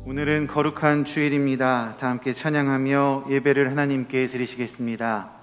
오늘은 거룩한 주일입니다. 다 함께 찬양하며 예배를 하나님께 드리시겠습니다.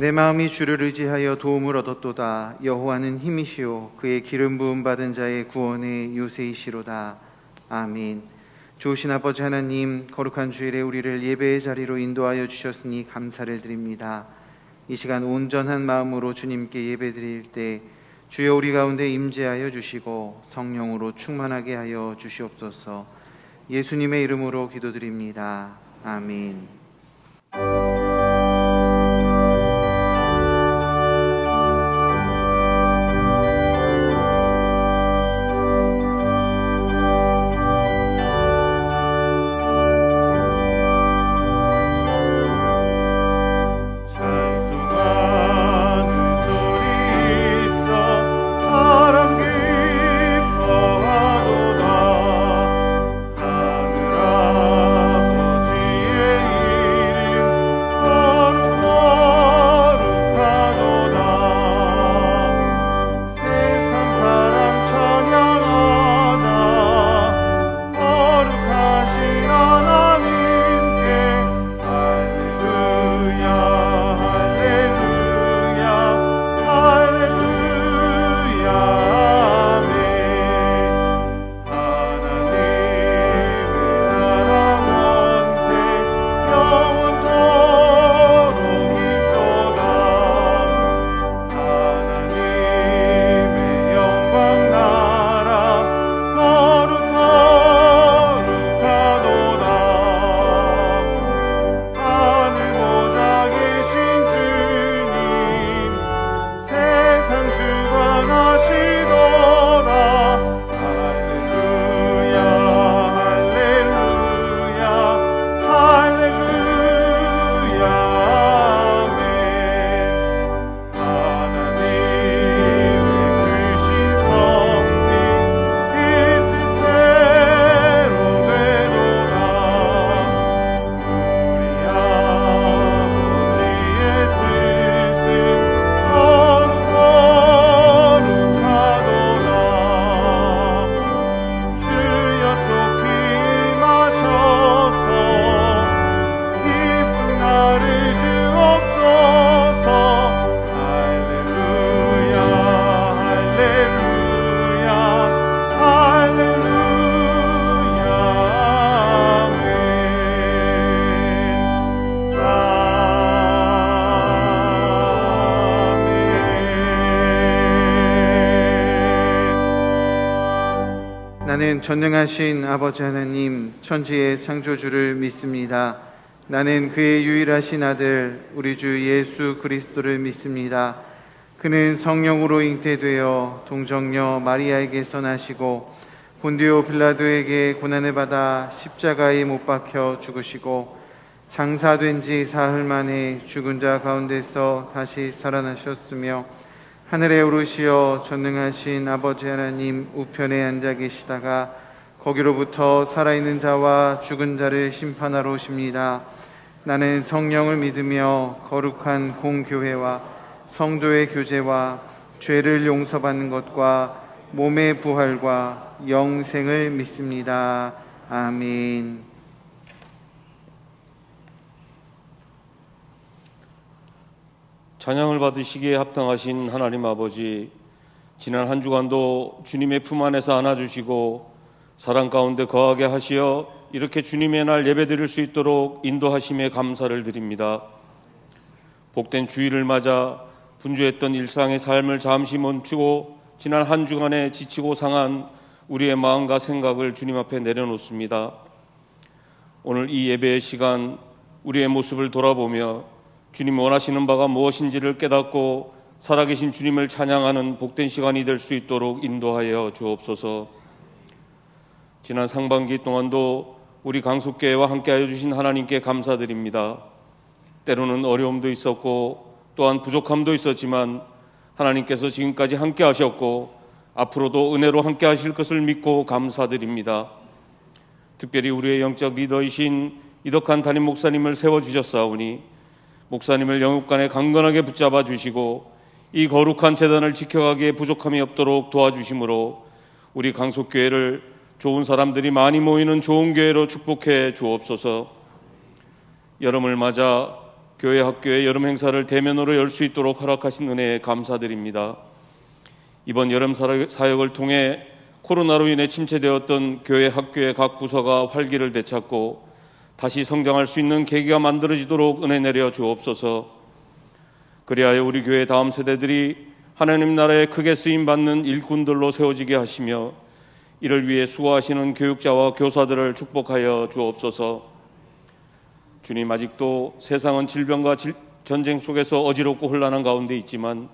내 마음이 주를 의지하여 도움을 얻었도다. 여호와는 힘이시오 그의 기름 부음 받은 자의 구원의 요새이시로다. 아멘. 좋으신 아버지 하나님, 거룩한 주일에 우리를 예배의 자리로 인도하여 주셨으니 감사를 드립니다. 이 시간 온전한 마음으로 주님께 예배드릴 때 주여 우리 가운데 임재하여 주시고 성령으로 충만하게 하여 주시옵소서. 예수님의 이름으로 기도드립니다. 아멘. 나는 전능하신 아버지 하나님 천지의 창조주를 믿습니다. 나는 그의 유일하신 아들 우리 주 예수 그리스도를 믿습니다. 그는 성령으로 잉태되어 동정녀 마리아에게서 나시고 본디오 빌라도에게 고난을 받아 십자가에 못 박혀 죽으시고 장사된 지 사흘 만에 죽은 자 가운데서 다시 살아나셨으며 하늘에 오르시어 전능하신 아버지 하나님 우편에 앉아 계시다가 거기로부터 살아있는 자와 죽은 자를 심판하러 오십니다. 나는 성령을 믿으며 거룩한 공교회와 성도의 교제와 죄를 용서받는 것과 몸의 부활과 영생을 믿습니다. 아멘. 찬양을 받으시기에 합당하신 하나님 아버지, 지난 한 주간도 주님의 품 안에서 안아주시고 사랑 가운데 거하게 하시어 이렇게 주님의 날 예배드릴 수 있도록 인도하심에 감사를 드립니다. 복된 주일을 맞아 분주했던 일상의 삶을 잠시 멈추고 지난 한 주간에 지치고 상한 우리의 마음과 생각을 주님 앞에 내려놓습니다. 오늘 이 예배의 시간 우리의 모습을 돌아보며 주님 원하시는 바가 무엇인지를 깨닫고 살아계신 주님을 찬양하는 복된 시간이 될 수 있도록 인도하여 주옵소서. 지난 상반기 동안도 우리 강속교회와 함께하여 주신 하나님께 감사드립니다. 때로는 어려움도 있었고 또한 부족함도 있었지만 하나님께서 지금까지 함께하셨고 앞으로도 은혜로 함께하실 것을 믿고 감사드립니다. 특별히 우리의 영적 리더이신 이덕한 담임 목사님을 세워주셨사오니 목사님을 영육간에 강건하게 붙잡아 주시고 이 거룩한 제단을 지켜가기에 부족함이 없도록 도와주심으로 우리 강속교회를 좋은 사람들이 많이 모이는 좋은 교회로 축복해 주옵소서. 여름을 맞아 교회 학교의 여름 행사를 대면으로 열 수 있도록 허락하신 은혜에 감사드립니다. 이번 여름 사역을 통해 코로나로 인해 침체되었던 교회 학교의 각 부서가 활기를 되찾고 다시 성장할 수 있는 계기가 만들어지도록 은혜 내려 주옵소서. 그리하여 우리 교회 다음 세대들이 하나님 나라에 크게 쓰임받는 일꾼들로 세워지게 하시며 이를 위해 수고하시는 교육자와 교사들을 축복하여 주옵소서. 주님, 아직도 세상은 질병과 전쟁 속에서 어지럽고 혼란한 가운데 있지만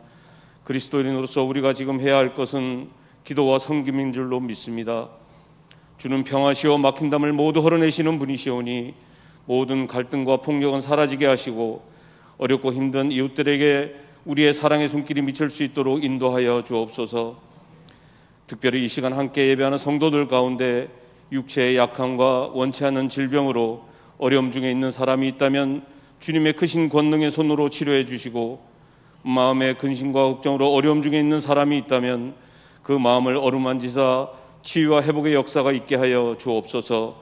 그리스도인으로서 우리가 지금 해야 할 것은 기도와 섬김인 줄로 믿습니다. 주는 평화시오 막힌 담을 모두 헐어내시는 분이시오니 모든 갈등과 폭력은 사라지게 하시고 어렵고 힘든 이웃들에게 우리의 사랑의 손길이 미칠 수 있도록 인도하여 주옵소서. 특별히 이 시간 함께 예배하는 성도들 가운데 육체의 약함과 원치 않는 질병으로 어려움 중에 있는 사람이 있다면 주님의 크신 권능의 손으로 치료해 주시고 마음의 근심과 걱정으로 어려움 중에 있는 사람이 있다면 그 마음을 어루만지사 치유와 회복의 역사가 있게 하여 주옵소서.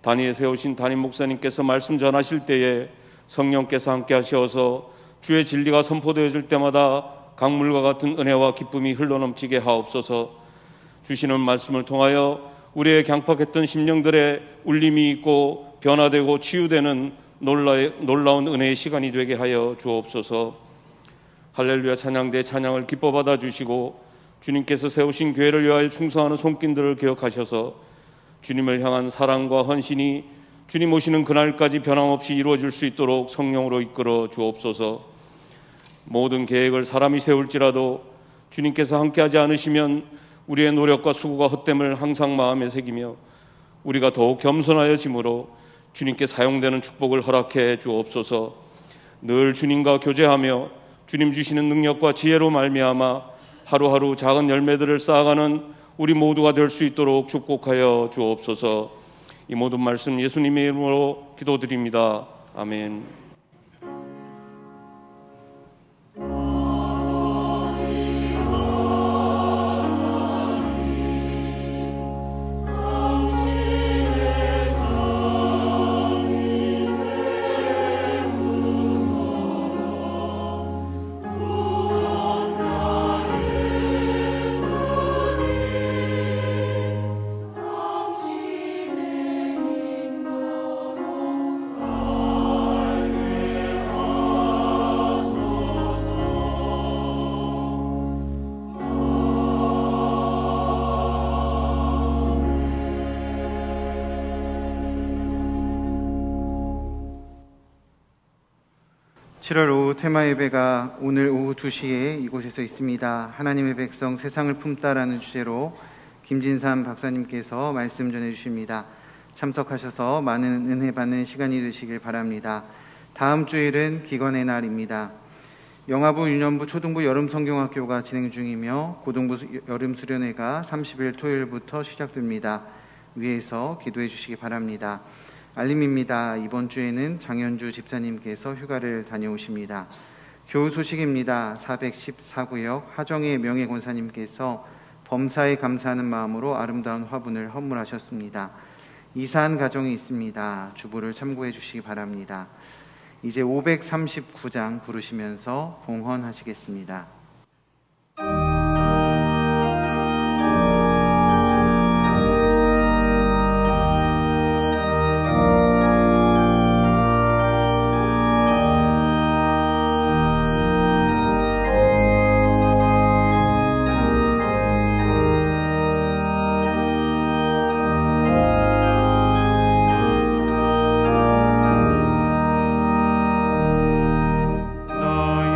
단위에 세우신 담임 목사님께서 말씀 전하실 때에 성령께서 함께 하셔서 주의 진리가 선포되어질 때마다 강물과 같은 은혜와 기쁨이 흘러넘치게 하옵소서. 주시는 말씀을 통하여 우리의 강팍했던 심령들의 울림이 있고 변화되고 치유되는 놀라운 은혜의 시간이 되게 하여 주옵소서. 할렐루야 찬양대 찬양을 기뻐 받아 주시고 주님께서 세우신 교회를 위하여 충성하는 손길들을 기억하셔서 주님을 향한 사랑과 헌신이 주님 오시는 그날까지 변함없이 이루어질 수 있도록 성령으로 이끌어 주옵소서. 모든 계획을 사람이 세울지라도 주님께서 함께하지 않으시면 우리의 노력과 수고가 헛됨을 항상 마음에 새기며 우리가 더욱 겸손하여 짐으로 주님께 사용되는 축복을 허락해 주옵소서. 늘 주님과 교제하며 주님 주시는 능력과 지혜로 말미암아 하루하루 작은 열매들을 쌓아가는 우리 모두가 될 수 있도록 축복하여 주옵소서. 이 모든 말씀 예수님의 이름으로 기도드립니다. 아멘. 7월 오후 테마 예배가 오늘 오후 2시에 이곳에서 있습니다. 하나님의 백성 세상을 품다라는 주제로 김진삼 박사님께서 말씀 전해 주십니다. 참석하셔서 많은 은혜 받는 시간이 되시길 바랍니다. 다음 주일은 기관의 날입니다. 영아부, 유년부, 초등부 여름 성경학교가 진행 중이며 고등부 여름 수련회가 30일 토요일부터 시작됩니다. 위에서 기도해 주시기 바랍니다. 알림입니다. 이번 주에는 장현주 집사님께서 휴가를 다녀오십니다. 교우 소식입니다. 414구역 하정혜 명예권사님께서 범사에 감사하는 마음으로 아름다운 화분을 헌물하셨습니다. 이사한 가정이 있습니다. 주부를 참고해 주시기 바랍니다. 이제 539장 부르시면서 봉헌하시겠습니다. 나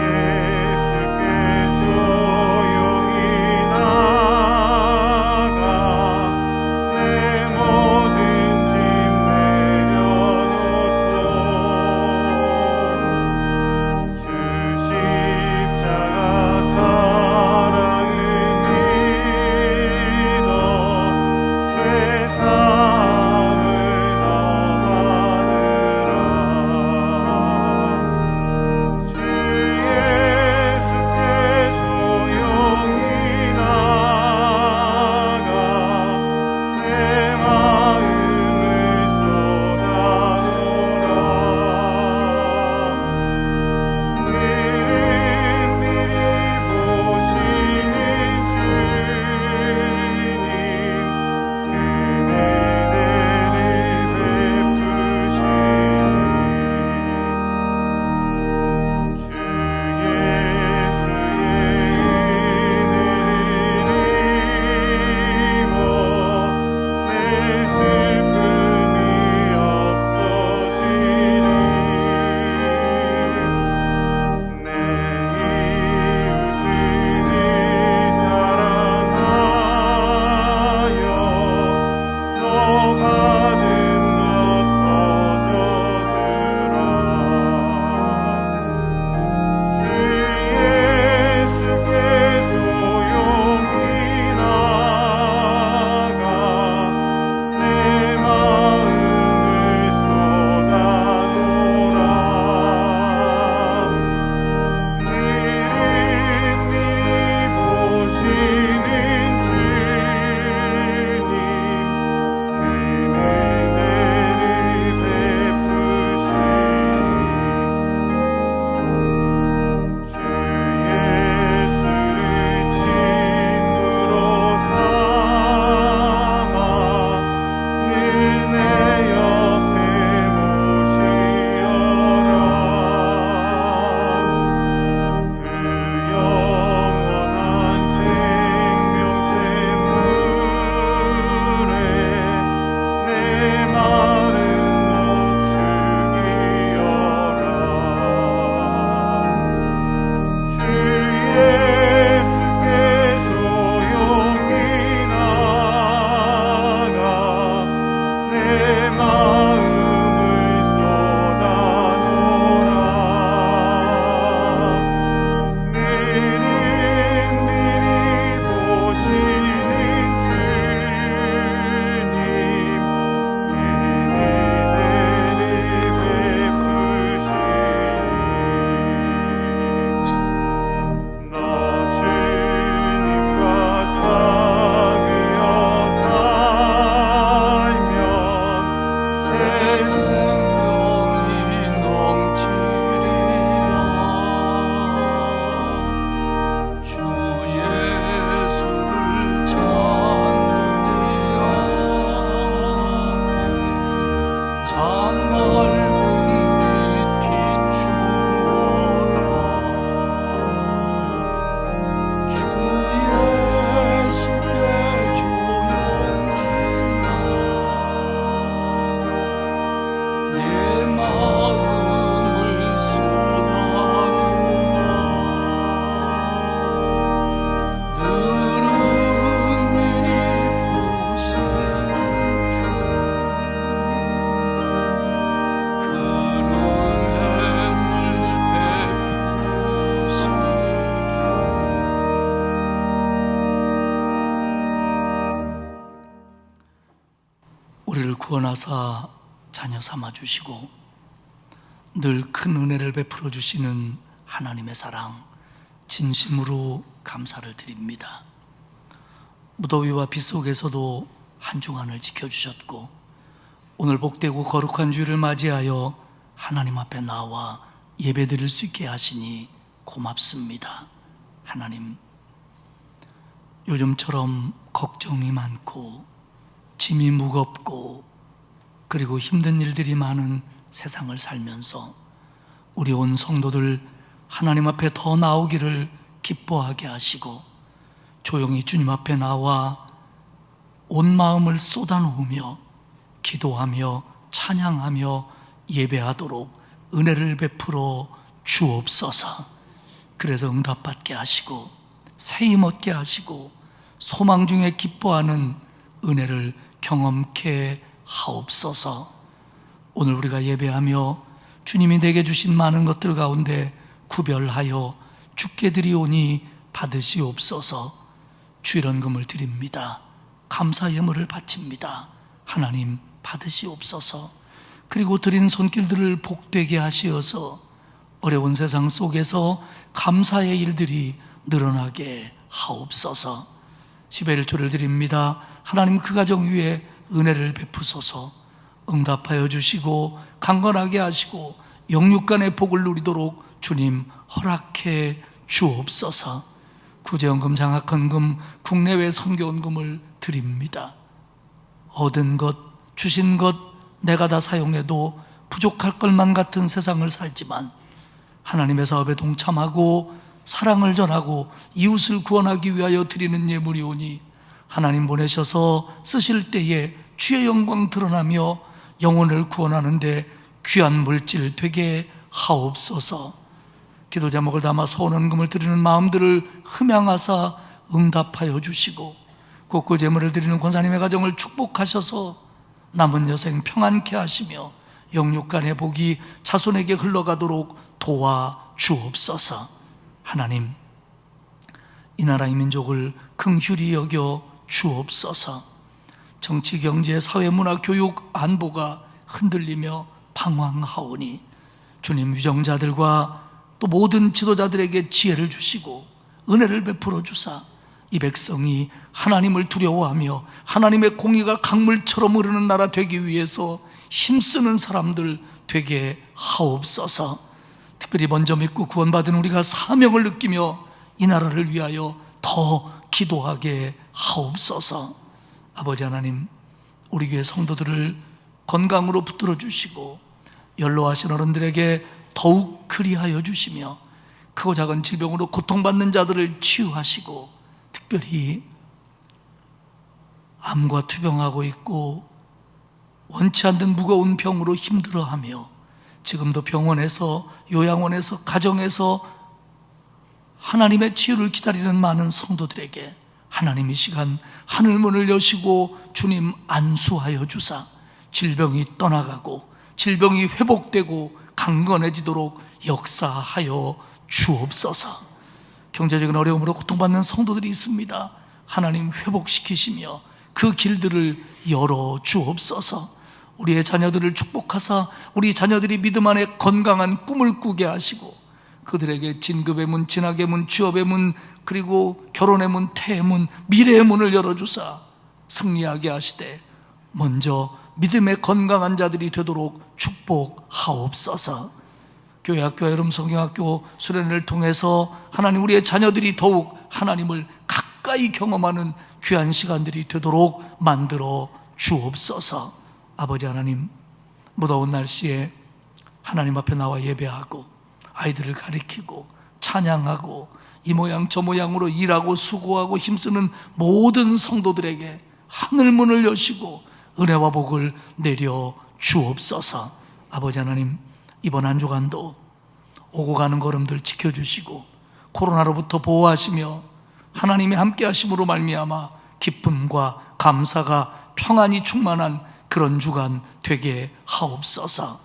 예수께 우리를 구원하사 자녀 삼아 주시고 늘 큰 은혜를 베풀어 주시는 하나님의 사랑, 진심으로 감사를 드립니다. 무더위와 비 속에서도 한 주간을 지켜주셨고 오늘 복되고 거룩한 주일을 맞이하여 하나님 앞에 나와 예배드릴 수 있게 하시니 고맙습니다. 하나님, 요즘처럼 걱정이 많고 짐이 무겁고 그리고 힘든 일들이 많은 세상을 살면서 우리 온 성도들 하나님 앞에 더 나오기를 기뻐하게 하시고 조용히 주님 앞에 나와 온 마음을 쏟아놓으며 기도하며 찬양하며 예배하도록 은혜를 베풀어 주옵소서. 그래서 응답받게 하시고 새 힘 얻게 하시고 소망 중에 기뻐하는 은혜를 경험케 하옵소서. 오늘 우리가 예배하며 주님이 내게 주신 많은 것들 가운데 구별하여 주께 드리오니 받으시옵소서. 주일헌금을 드립니다. 감사 예물을 바칩니다. 하나님 받으시옵소서. 그리고 드린 손길들을 복되게 하시어서 어려운 세상 속에서 감사의 일들이 늘어나게 하옵소서. 11조를 드립니다. 하나님 그 가정 위에 은혜를 베푸소서. 응답하여 주시고 강건하게 하시고 영육간의 복을 누리도록 주님 허락해 주옵소서. 구제헌금, 장학헌금, 국내외 선교헌금을 드립니다. 얻은 것, 주신 것 내가 다 사용해도 부족할 것만 같은 세상을 살지만 하나님의 사업에 동참하고 사랑을 전하고 이웃을 구원하기 위하여 드리는 예물이오니 하나님 보내셔서 쓰실 때에 주의 영광 드러나며 영혼을 구원하는데 귀한 물질 되게 하옵소서. 기도 제목을 담아 소원헌금을 드리는 마음들을 흠양하사 응답하여 주시고 곳곳 예물을 드리는 권사님의 가정을 축복하셔서 남은 여생 평안케 하시며 영육간의 복이 자손에게 흘러가도록 도와 주옵소서. 하나님, 이 나라 이 민족을 긍휼히 여겨 주옵소서. 정치, 경제, 사회, 문화, 교육, 안보가 흔들리며 방황하오니 주님, 유정자들과 또 모든 지도자들에게 지혜를 주시고 은혜를 베풀어 주사 이 백성이 하나님을 두려워하며 하나님의 공의가 강물처럼 흐르는 나라 되기 위해서 힘쓰는 사람들 되게 하옵소서. 특별히 먼저 믿고 구원받은 우리가 사명을 느끼며 이 나라를 위하여 더 기도하게 하옵소서. 아버지 하나님, 우리 교회 성도들을 건강으로 붙들어 주시고 연로하신 어른들에게 더욱 그리하여 주시며 크고 작은 질병으로 고통받는 자들을 치유하시고 특별히 암과 투병하고 있고 원치 않는 무거운 병으로 힘들어하며 지금도 병원에서, 요양원에서, 가정에서 하나님의 치유를 기다리는 많은 성도들에게 하나님 이 시간 하늘문을 여시고 주님 안수하여 주사 질병이 떠나가고 질병이 회복되고 강건해지도록 역사하여 주옵소서. 경제적인 어려움으로 고통받는 성도들이 있습니다. 하나님 회복시키시며 그 길들을 열어 주옵소서. 우리의 자녀들을 축복하사 우리 자녀들이 믿음 안에 건강한 꿈을 꾸게 하시고 그들에게 진급의 문, 진학의 문, 취업의 문, 그리고 결혼의 문, 태의 문, 미래의 문을 열어주사 승리하게 하시되 먼저 믿음의 건강한 자들이 되도록 축복하옵소서. 교회, 학교, 여름 성경학교 수련회를 통해서 하나님 우리의 자녀들이 더욱 하나님을 가까이 경험하는 귀한 시간들이 되도록 만들어 주옵소서. 아버지 하나님, 무더운 날씨에 하나님 앞에 나와 예배하고 아이들을 가리키고 찬양하고 이 모양 저 모양으로 일하고 수고하고 힘쓰는 모든 성도들에게 하늘문을 여시고 은혜와 복을 내려 주옵소서. 아버지 하나님, 이번 한 주간도 오고 가는 걸음들 지켜주시고 코로나로부터 보호하시며 하나님이 함께 하심으로 말미암아 기쁨과 감사가 평안이 충만한 그런 주간 되게 하옵소서.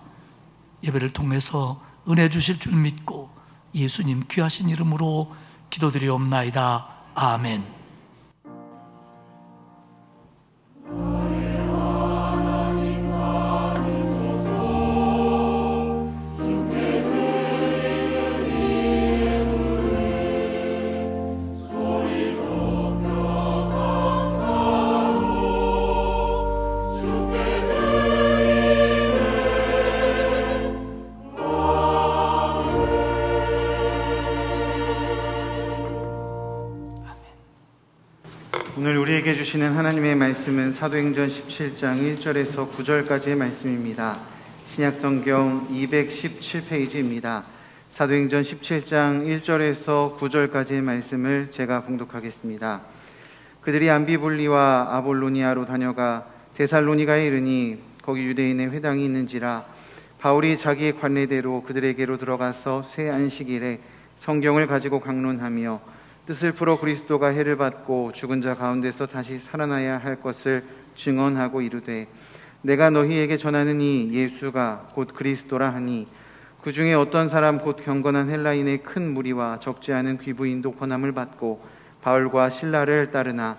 예배를 통해서 은혜 주실 줄 믿고 예수님 귀하신 이름으로 기도드리옵나이다. 아멘. 주시는 하나님의 말씀은 사도행전 17장 1절에서 9절까지의 말씀입니다. 신약성경 217페이지입니다. 사도행전 17장 1절에서 9절까지의 말씀을 제가 봉독하겠습니다. 그들이 암비볼리와 아볼로니아로 다녀가 데살로니가에 이르니 거기 유대인의 회당이 있는지라 바울이 자기의 관례대로 그들에게로 들어가서 새 안식일에 성경을 가지고 강론하며 뜻을 풀어 그리스도가 해를 받고 죽은 자 가운데서 다시 살아나야 할 것을 증언하고 이르되 내가 너희에게 전하는 이 예수가 곧 그리스도라 하니 그 중에 어떤 사람 곧 경건한 헬라인의 큰 무리와 적지 않은 귀부인도 권함을 받고 바울과 실라를 따르나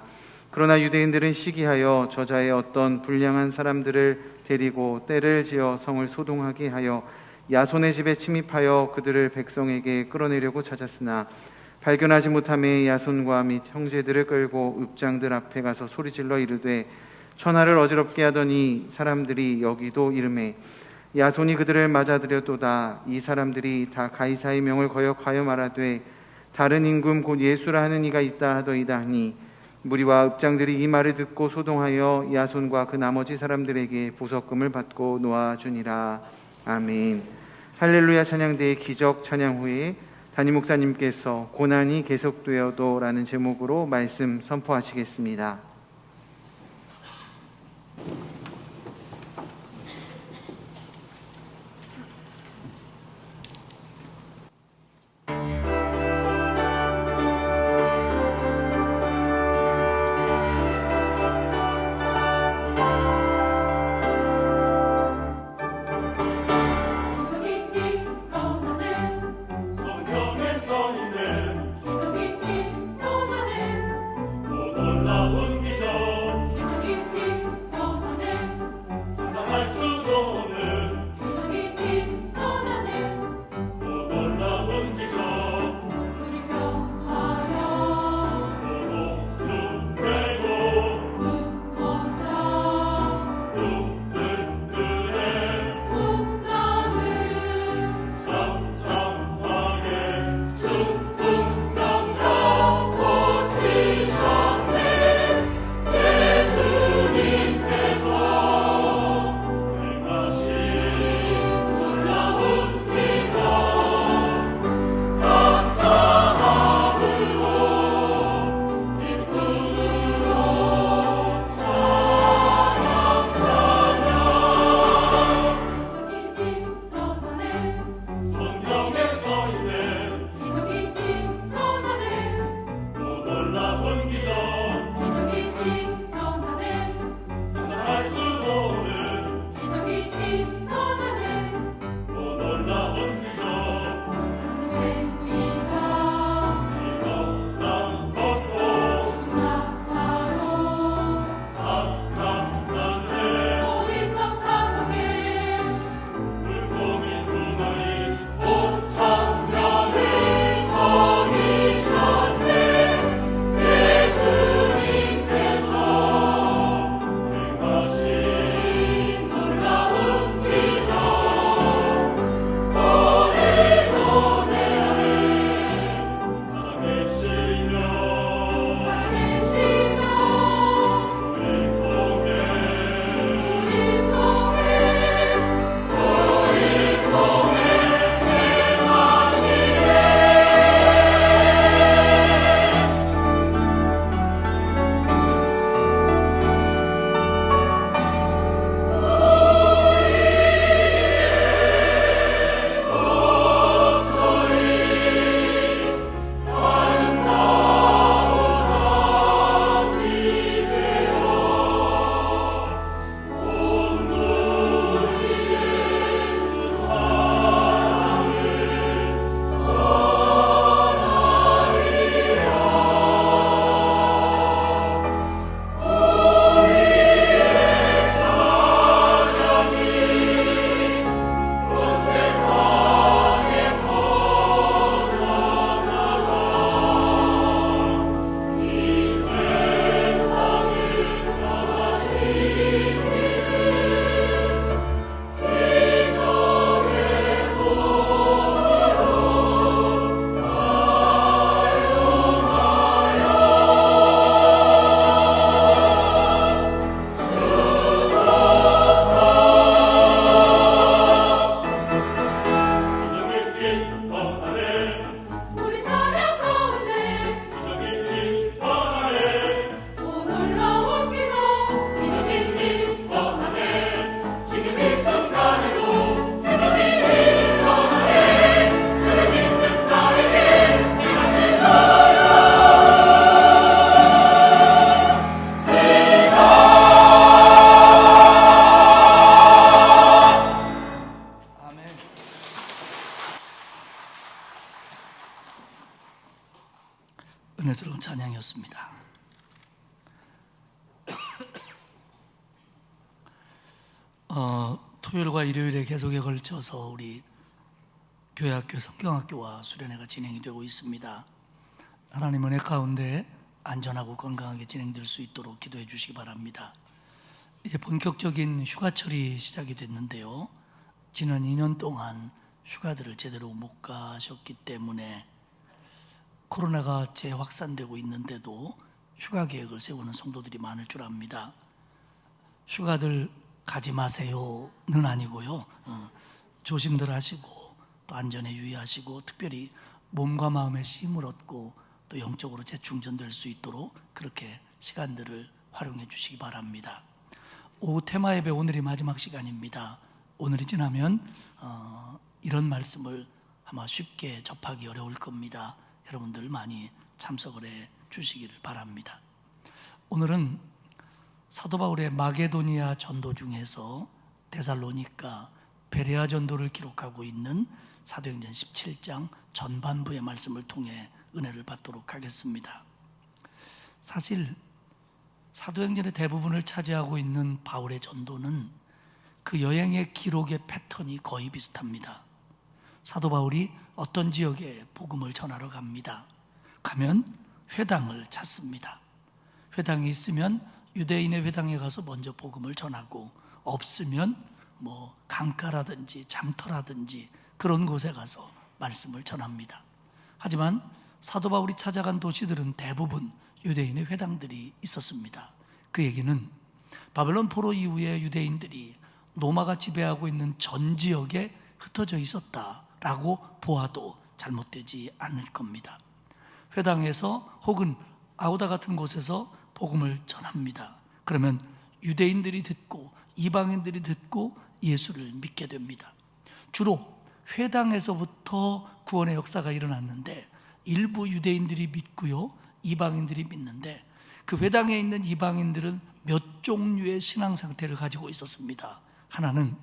그러나 유대인들은 시기하여 저자의 어떤 불량한 사람들을 데리고 떼를 지어 성을 소동하게 하여 야손의 집에 침입하여 그들을 백성에게 끌어내려고 찾았으나 발견하지 못함에 야손과 및 형제들을 끌고 읍장들 앞에 가서 소리질러 이르되 천하를 어지럽게 하더니 사람들이 여기도 이르매 야손이 그들을 맞아들였도다. 이 사람들이 다 가이사의 명을 거역하여 말하되 다른 임금 곧 예수라 하는 이가 있다 하더이다 하니 무리와 읍장들이 이 말을 듣고 소동하여 야손과 그 나머지 사람들에게 보석금을 받고 놓아주니라. 아멘. 할렐루야 찬양대의 기적 찬양 후에 담임 목사님께서 고난이 계속되어도 라는 제목으로 말씀 선포하시겠습니다. 놀라운 토요일과 일요일에 계속에 걸쳐서 우리 교회학교 성경학교와 수련회가 진행이 되고 있습니다. 하나님 은혜 가운데 안전하고 건강하게 진행될 수 있도록 기도해 주시기 바랍니다. 이제 본격적인 휴가철이 시작이 됐는데요. 지난 2년 동안 휴가들을 제대로 못 가셨기 때문에 코로나가 재확산되고 있는데도 휴가 계획을 세우는 성도들이 많을 줄 압니다. 휴가들 가지 마세요는 아니고요. 조심들 하시고 또 안전에 유의하시고 특별히 몸과 마음의 쉼을 얻고 또 영적으로 재충전될 수 있도록 그렇게 시간들을 활용해 주시기 바랍니다. 오후 테마 예배 오늘이 마지막 시간입니다. 오늘이 지나면 이런 말씀을 아마 쉽게 접하기 어려울 겁니다. 여러분들 많이 참석을 해 주시기를 바랍니다. 오늘은 사도 바울의 마게도니아 전도 중에서 데살로니가 베레아 전도를 기록하고 있는 사도행전 17장 전반부의 말씀을 통해 은혜를 받도록 하겠습니다. 사실 사도행전의 대부분을 차지하고 있는 바울의 전도는 그 여행의 기록의 패턴이 거의 비슷합니다. 사도 바울이 어떤 지역에 복음을 전하러 갑니다. 가면 회당을 찾습니다. 회당이 있으면 유대인의 회당에 가서 먼저 복음을 전하고, 없으면 강가라든지 장터라든지 그런 곳에 가서 말씀을 전합니다. 하지만 사도 바울이 찾아간 도시들은 대부분 유대인의 회당들이 있었습니다. 그 얘기는 바벨론 포로 이후에 유대인들이 로마가 지배하고 있는 전 지역에 흩어져 있었다라고 보아도 잘못되지 않을 겁니다. 회당에서 혹은 아우다 같은 곳에서 복음을 전합니다. 그러면 유대인들이 듣고 이방인들이 듣고 예수를 믿게 됩니다. 주로 회당에서부터 구원의 역사가 일어났는데 일부 유대인들이 믿고요, 이방인들이 믿는데 그 회당에 있는 이방인들은 몇 종류의 신앙 상태를 가지고 있었습니다. 하나는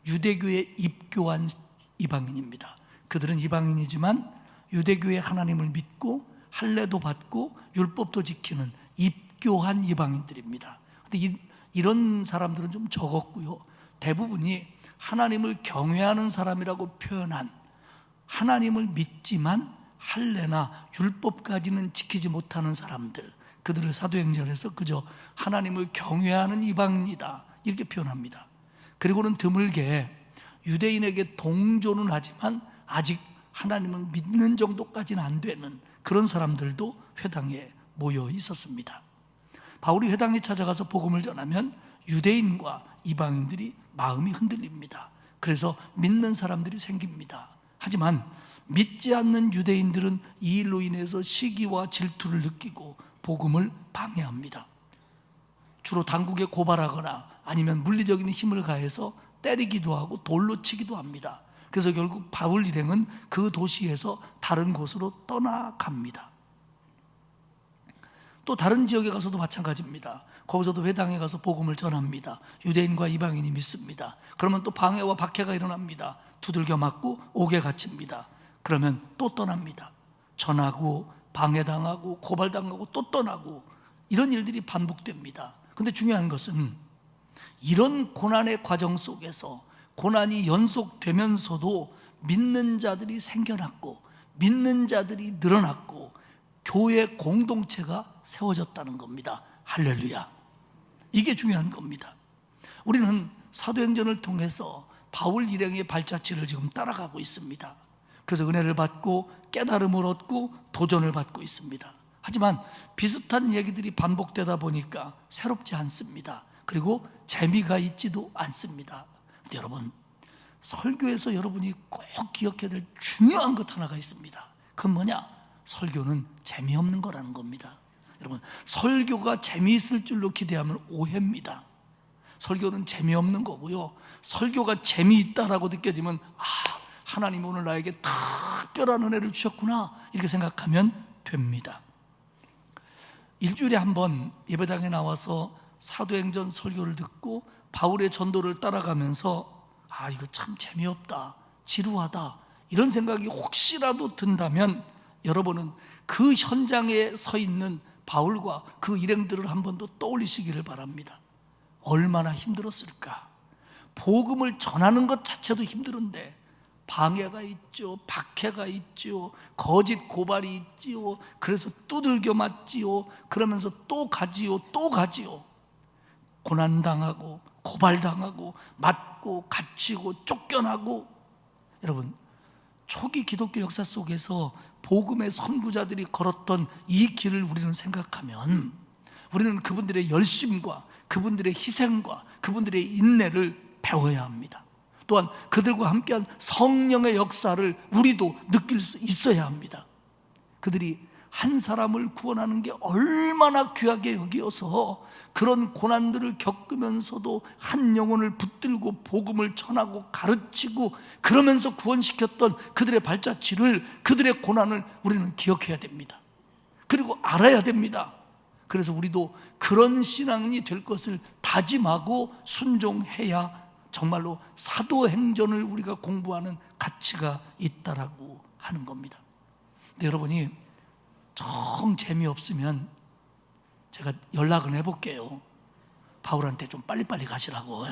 유대교에 입교한 이방인입니다. 그들은 이방인이지만 유대교의 하나님을 믿고 할례도 받고 율법도 지키는 입교한 이방인들입니다. 근데 이런 사람들은 좀 적었고요. 대부분이 하나님을 경외하는 사람이라고 표현한, 하나님을 믿지만 할례나 율법까지는 지키지 못하는 사람들, 그들을 사도행전에서 그저 하나님을 경외하는 이방인이다 이렇게 표현합니다. 그리고는 드물게 유대인에게 동조는 하지만 아직 하나님을 믿는 정도까지는 안 되는 그런 사람들도 회당에 모여 있었습니다. 바울이 회당에 찾아가서 복음을 전하면 유대인과 이방인들이 마음이 흔들립니다. 그래서 믿는 사람들이 생깁니다. 하지만 믿지 않는 유대인들은 이 일로 인해서 시기와 질투를 느끼고 복음을 방해합니다. 주로 당국에 고발하거나 아니면 물리적인 힘을 가해서 때리기도 하고 돌로 치기도 합니다. 그래서 결국 바울 일행은 그 도시에서 다른 곳으로 떠나갑니다. 또 다른 지역에 가서도 마찬가지입니다. 거기서도 회당에 가서 복음을 전합니다. 유대인과 이방인이 믿습니다. 그러면 또 방해와 박해가 일어납니다. 두들겨 맞고 옥에 갇힙니다. 그러면 또 떠납니다. 전하고 방해당하고 고발당하고 또 떠나고 이런 일들이 반복됩니다. 그런데 중요한 것은 이런 고난의 과정 속에서 고난이 연속되면서도 믿는 자들이 생겨났고 믿는 자들이 늘어났고 교회 공동체가 세워졌다는 겁니다. 할렐루야. 이게 중요한 겁니다. 우리는 사도행전을 통해서 바울 일행의 발자취를 지금 따라가고 있습니다. 그래서 은혜를 받고 깨달음을 얻고 도전을 받고 있습니다. 하지만 비슷한 얘기들이 반복되다 보니까 새롭지 않습니다. 그리고 재미가 있지도 않습니다. 근데 여러분, 설교에서 여러분이 꼭 기억해야 될 중요한 것 하나가 있습니다. 그건 뭐냐? 설교는 재미없는 거라는 겁니다. 여러분, 설교가 재미있을 줄로 기대하면 오해입니다. 설교는 재미없는 거고요. 설교가 재미있다라고 느껴지면 하나님 오늘 나에게 특별한 은혜를 주셨구나 이렇게 생각하면 됩니다. 일주일에 한 번 예배당에 나와서 사도행전 설교를 듣고 바울의 전도를 따라가면서 이거 참 재미없다, 지루하다 이런 생각이 혹시라도 든다면 여러분은 그 현장에 서 있는 바울과 그 일행들을 한 번 더 떠올리시기를 바랍니다. 얼마나 힘들었을까? 복음을 전하는 것 자체도 힘들은데 방해가 있죠, 박해가 있죠, 거짓 고발이 있지요. 그래서 두들겨 맞지요. 그러면서 또 가지요, 또 가지요. 고난당하고 고발당하고 맞고 갇히고 쫓겨나고. 여러분, 초기 기독교 역사 속에서 복음의 선구자들이 걸었던 이 길을 우리는 생각하면 우리는 그분들의 열심과 그분들의 희생과 그분들의 인내를 배워야 합니다. 또한 그들과 함께한 성령의 역사를 우리도 느낄 수 있어야 합니다. 그들이 한 사람을 구원하는 게 얼마나 귀하게 여기어서 그런 고난들을 겪으면서도 한 영혼을 붙들고 복음을 전하고 가르치고 그러면서 구원시켰던 그들의 발자취를, 그들의 고난을 우리는 기억해야 됩니다. 그리고 알아야 됩니다. 그래서 우리도 그런 신앙인이 될 것을 다짐하고 순종해야 정말로 사도행전을 우리가 공부하는 가치가 있다라고 하는 겁니다. 근데 여러분이 정 재미없으면 제가 연락을 해볼게요. 바울한테 좀 빨리빨리 가시라고.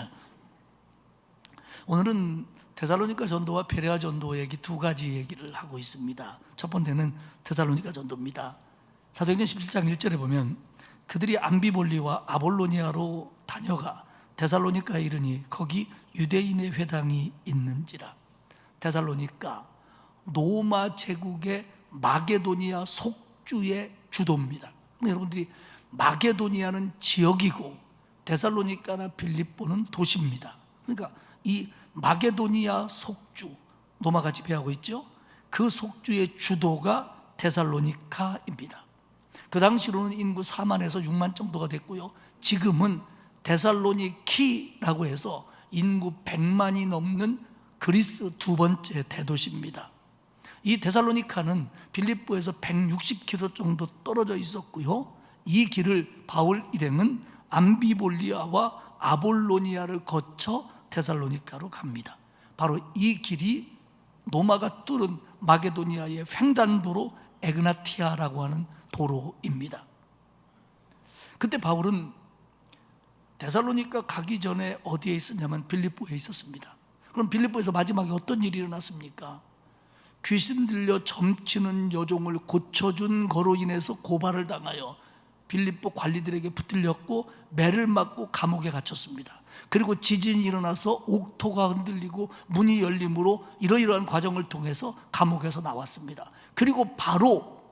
오늘은 데살로니가 전도와 베레아 전도 얘기 두 가지 얘기를 하고 있습니다. 첫 번째는 데살로니가 전도입니다. 사도행전 17장 1절에 보면 그들이 암비볼리와 아볼로니아로 다녀가 데살로니카에 이르니 거기 유대인의 회당이 있는지라. 데살로니카 로마 제국의 마게도니아 속주의 주도입니다. 여러분들이 마게도니아는 지역이고 데살로니카나 빌립보는 도시입니다. 그러니까 이 마게도니아 속주, 로마가 지배하고 있죠. 그 속주의 주도가 데살로니카입니다. 그 당시로는 인구 4만에서 6만 정도가 됐고요. 지금은 데살로니키라고 해서 인구 100만이 넘는 그리스 두 번째 대도시입니다. 이 데살로니카는 빌립보에서 160km 정도 떨어져 있었고요. 이 길을 바울 일행은 암비볼리아와 아볼로니아를 거쳐 데살로니카로 갑니다. 바로 이 길이 로마가 뚫은 마게도니아의 횡단도로 에그나티아라고 하는 도로입니다. 그때 바울은 데살로니카 가기 전에 어디에 있었냐면 빌립보에 있었습니다. 그럼 빌립보에서 마지막에 어떤 일이 일어났습니까? 귀신 들려 점치는 여종을 고쳐준 거로 인해서 고발을 당하여 빌립보 관리들에게 붙들렸고 매를 맞고 감옥에 갇혔습니다. 그리고 지진이 일어나서 옥토가 흔들리고 문이 열림으로 이러이러한 과정을 통해서 감옥에서 나왔습니다. 그리고 바로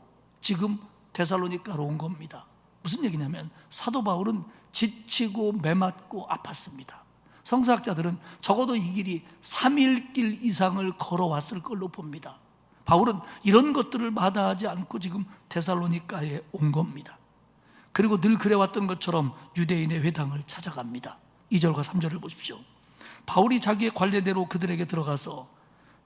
지금 데살로니카로 온 겁니다. 무슨 얘기냐면 사도 바울은 지치고 매맞고 아팠습니다. 성서학자들은 적어도 이 길이 3일 길 이상을 걸어왔을 걸로 봅니다. 바울은 이런 것들을 마다하지 않고 지금 데살로니카에 온 겁니다. 그리고 늘 그래왔던 것처럼 유대인의 회당을 찾아갑니다. 2절과 3절을 보십시오. 바울이 자기의 관례대로 그들에게 들어가서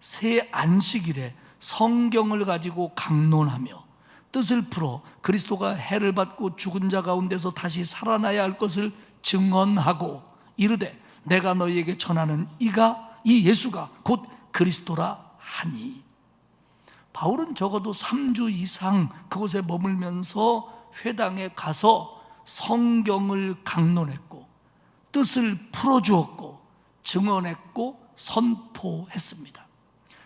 새 안식일에 성경을 가지고 강론하며 뜻을 풀어 그리스도가 해를 받고 죽은 자 가운데서 다시 살아나야 할 것을 증언하고 이르되 내가 너희에게 전하는 이 예수가 곧 그리스도라 하니. 바울은 적어도 3주 이상 그곳에 머물면서 회당에 가서 성경을 강론했고 뜻을 풀어주었고 증언했고 선포했습니다.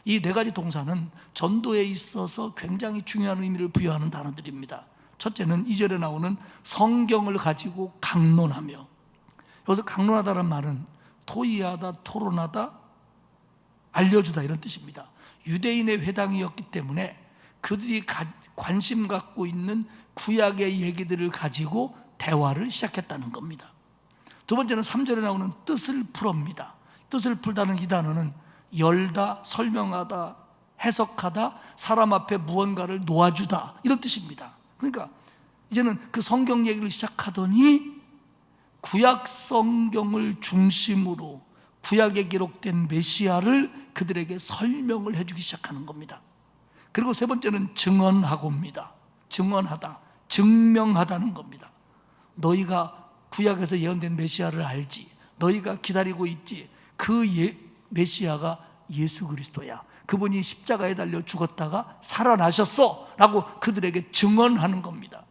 이 네 가지 동사는 전도에 있어서 굉장히 중요한 의미를 부여하는 단어들입니다. 첫째는 2절에 나오는 성경을 가지고 강론하며, 여기서 강론하다는 말은 토의하다, 토론하다, 알려주다 이런 뜻입니다. 유대인의 회당이었기 때문에 그들이 관심 갖고 있는 구약의 얘기들을 가지고 대화를 시작했다는 겁니다. 두 번째는 3절에 나오는 뜻을 풀어입니다. 뜻을 풀다는 이 단어는 열다, 설명하다, 해석하다, 사람 앞에 무언가를 놓아주다 이런 뜻입니다. 그러니까 이제는 그 성경 얘기를 시작하더니 구약 성경을 중심으로 구약에 기록된 메시아를 그들에게 설명을 해주기 시작하는 겁니다. 그리고 세 번째는 증언하고입니다. 증언하다, 증명하다는 겁니다. 너희가 구약에서 예언된 메시아를 알지, 너희가 기다리고 있지, 그 메시아가 예수 그리스도야. 그분이 십자가에 달려 죽었다가 살아나셨어 라고 그들에게 증언하는 겁니다.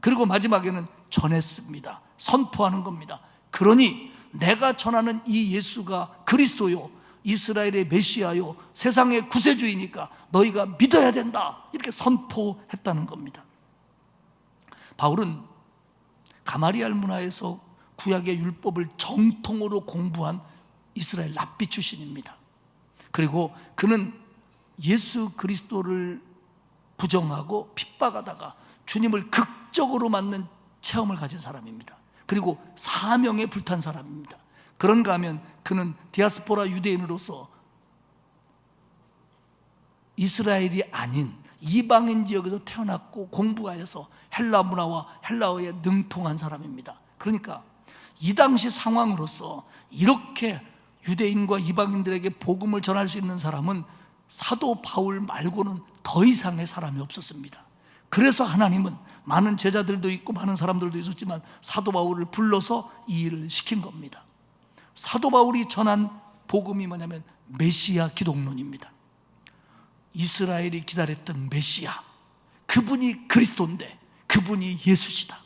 그리고 마지막에는 전했습니다. 선포하는 겁니다. 그러니 내가 전하는 이 예수가 그리스도요, 이스라엘의 메시아요, 세상의 구세주이니까 너희가 믿어야 된다, 이렇게 선포했다는 겁니다. 바울은 가마리알 문화에서 구약의 율법을 정통으로 공부한 이스라엘 랍비 출신입니다. 그리고 그는 예수 그리스도를 부정하고 핍박하다가 주님을 극적으로 맞는 체험을 가진 사람입니다. 그리고 사명에 불탄 사람입니다. 그런가 하면 그는 디아스포라 유대인으로서 이스라엘이 아닌 이방인 지역에서 태어났고 공부하여서 헬라 문화와 헬라어에 능통한 사람입니다. 그러니까 이 당시 상황으로서 이렇게 유대인과 이방인들에게 복음을 전할 수 있는 사람은 사도 바울 말고는 더 이상의 사람이 없었습니다. 그래서 하나님은 많은 제자들도 있고 많은 사람들도 있었지만 사도 바울을 불러서 이 일을 시킨 겁니다. 사도 바울이 전한 복음이 뭐냐면 메시아 기독론입니다. 이스라엘이 기다렸던 메시아, 그분이 그리스도인데 그분이 예수시다.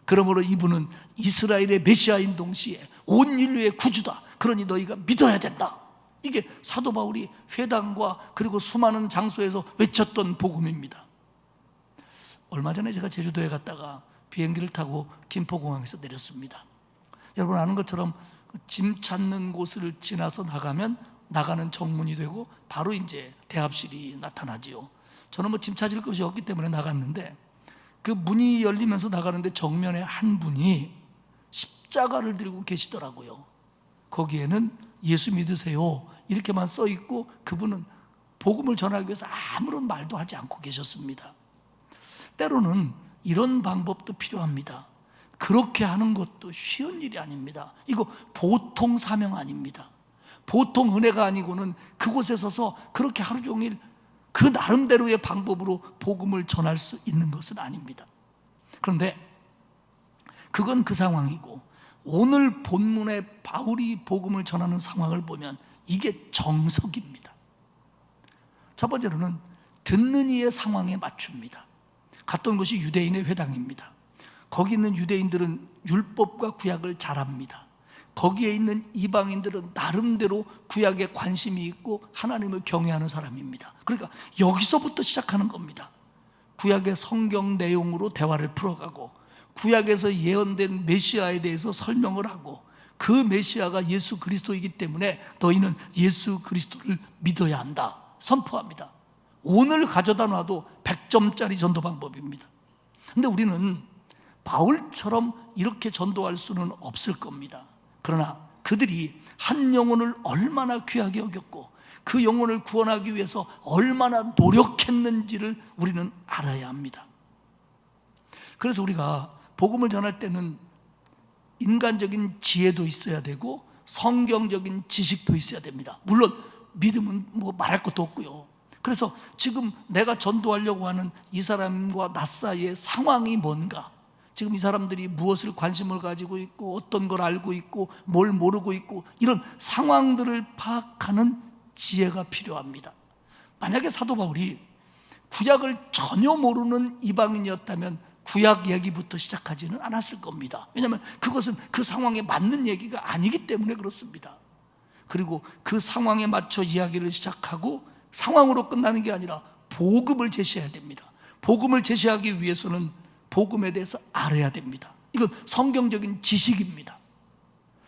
그러므로 이분은 이스라엘의 메시아인 동시에 온 인류의 구주다. 그러니 너희가 믿어야 된다. 이게 사도 바울이 회당과 그리고 수많은 장소에서 외쳤던 복음입니다. 얼마 전에 제가 제주도에 갔다가 비행기를 타고 김포공항에서 내렸습니다. 여러분 아는 것처럼 짐 찾는 곳을 지나서 나가면 나가는 정문이 되고 바로 이제 대합실이 나타나지요. 저는 뭐 짐 찾을 것이 없기 때문에 나갔는데 그 문이 열리면서 나가는데 정면에 한 분이 십자가를 들고 계시더라고요. 거기에는 예수 믿으세요 이렇게만 써 있고 그분은 복음을 전하기 위해서 아무런 말도 하지 않고 계셨습니다. 때로는 이런 방법도 필요합니다. 그렇게 하는 것도 쉬운 일이 아닙니다. 이거 보통 사명 아닙니다. 보통 은혜가 아니고는 그곳에 서서 그렇게 하루 종일 그 나름대로의 방법으로 복음을 전할 수 있는 것은 아닙니다. 그런데 그건 그 상황이고 오늘 본문에 바울이 복음을 전하는 상황을 보면 이게 정석입니다. 첫 번째로는 듣는 이의 상황에 맞춥니다. 갔던 곳이 유대인의 회당입니다. 거기 있는 유대인들은 율법과 구약을 잘 압니다. 거기에 있는 이방인들은 나름대로 구약에 관심이 있고 하나님을 경외하는 사람입니다. 그러니까 여기서부터 시작하는 겁니다. 구약의 성경 내용으로 대화를 풀어가고 구약에서 예언된 메시아에 대해서 설명을 하고 그 메시아가 예수 그리스도이기 때문에 너희는 예수 그리스도를 믿어야 한다 선포합니다. 오늘 가져다 놔도 100점짜리 전도 방법입니다. 그런데 우리는 바울처럼 이렇게 전도할 수는 없을 겁니다. 그러나 그들이 한 영혼을 얼마나 귀하게 여겼고 그 영혼을 구원하기 위해서 얼마나 노력했는지를 우리는 알아야 합니다. 그래서 우리가 복음을 전할 때는 인간적인 지혜도 있어야 되고 성경적인 지식도 있어야 됩니다. 물론 믿음은 뭐 말할 것도 없고요. 그래서 지금 내가 전도하려고 하는 이 사람과 나 사이의 상황이 뭔가, 지금 이 사람들이 무엇을 관심을 가지고 있고 어떤 걸 알고 있고 뭘 모르고 있고 이런 상황들을 파악하는 지혜가 필요합니다. 만약에 사도 바울이 구약을 전혀 모르는 이방인이었다면 구약 얘기부터 시작하지는 않았을 겁니다. 왜냐하면 그것은 그 상황에 맞는 얘기가 아니기 때문에 그렇습니다. 그리고 그 상황에 맞춰 이야기를 시작하고 상황으로 끝나는 게 아니라 복음을 제시해야 됩니다. 복음을 제시하기 위해서는 복음에 대해서 알아야 됩니다. 이건 성경적인 지식입니다.